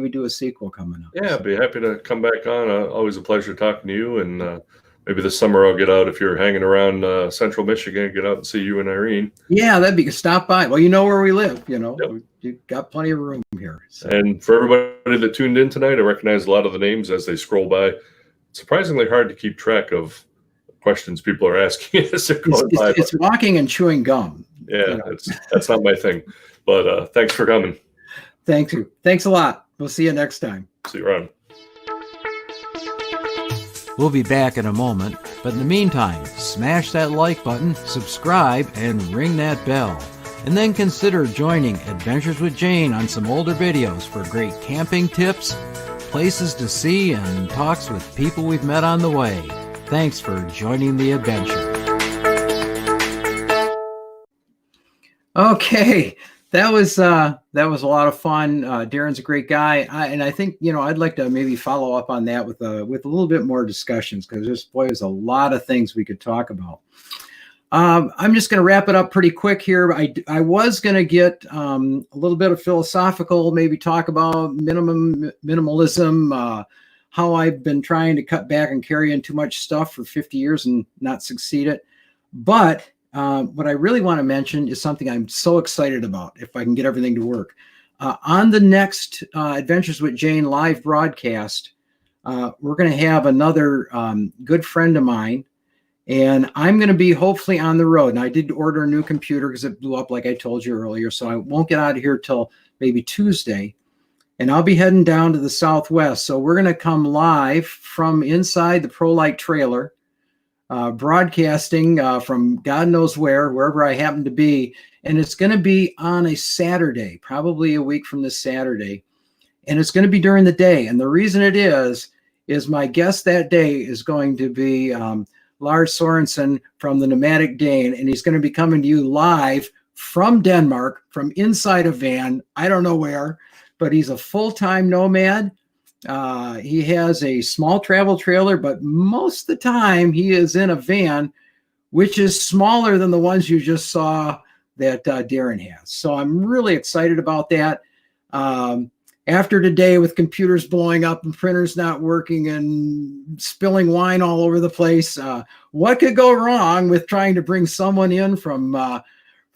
do a sequel coming up. Yeah, I'd be happy to come back on. Always a pleasure talking to you. And maybe this summer I'll get out if you're hanging around Central Michigan, get out and see you and Irene. Yeah, that'd be stop by. Well, you know where we live, You've got plenty of room here. So. And for everybody that tuned in tonight, I recognize a lot of the names as they scroll by. It's surprisingly hard to keep track of questions people are asking as they're going by. It's walking and chewing gum. Yeah, that's not my thing. But thanks for coming. Thank you. Thanks a lot. We'll see you next time. See you around. We'll be back in a moment, but in the meantime, smash that like button, subscribe, and ring that bell. And then consider joining Adventures with Jane on some older videos for great camping tips, places to see, and talks with people we've met on the way. Thanks for joining the adventure. Okay. That was a lot of fun. Darren's a great guy, and I think I'd like to maybe follow up on that with a little bit more discussions, because there's a lot of things we could talk about. I'm just going to wrap it up pretty quick here. I was going to get a little bit of philosophical, maybe talk about minimalism, how I've been trying to cut back and carry in too much stuff for 50 years and not succeeded. But what I really want to mention is something I'm so excited about, if I can get everything to work. On the next Adventures with Jane live broadcast, we're going to have another good friend of mine, and I'm going to be hopefully on the road. And I did order a new computer because it blew up, like I told you earlier, so I won't get out of here till maybe Tuesday. And I'll be heading down to the Southwest. So we're going to come live from inside the Pro-Lite trailer, broadcasting from God knows wherever I happen to be. And it's going to be on a Saturday, probably a week from this Saturday. And it's going to be during the day. And the reason it is my guest that day is going to be Lars Sorensen from the Nomadic Dane. And he's going to be coming to you live from Denmark, from inside a van. I don't know where, but he's a full-time nomad. He has a small travel trailer, but most of the time he is in a van, which is smaller than the ones you just saw that Darren has. So I'm really excited about that. After today, with computers blowing up and printers not working and spilling wine all over the place, what could go wrong with trying to bring someone in from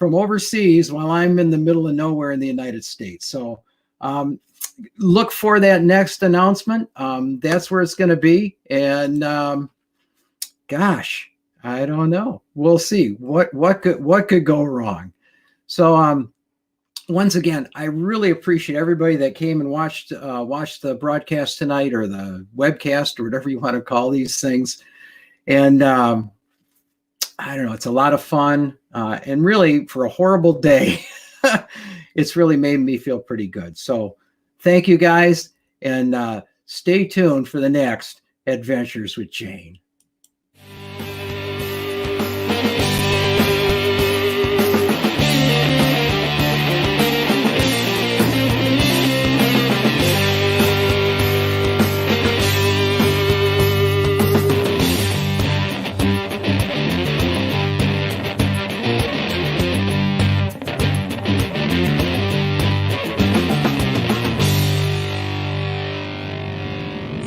overseas while I'm in the middle of nowhere in the United States? So look for that next announcement. That's where it's going to be. And gosh, I don't know. We'll see what could go wrong. So once again, I really appreciate everybody that came and watched the broadcast tonight, or the webcast, or whatever you want to call these things. And I don't know, it's a lot of fun. And really, for a horrible day, it's really made me feel pretty good. So thank you guys, and stay tuned for the next Adventures with Jane.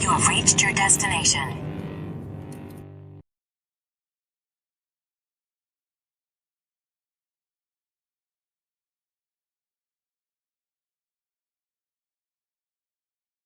You have reached your destination.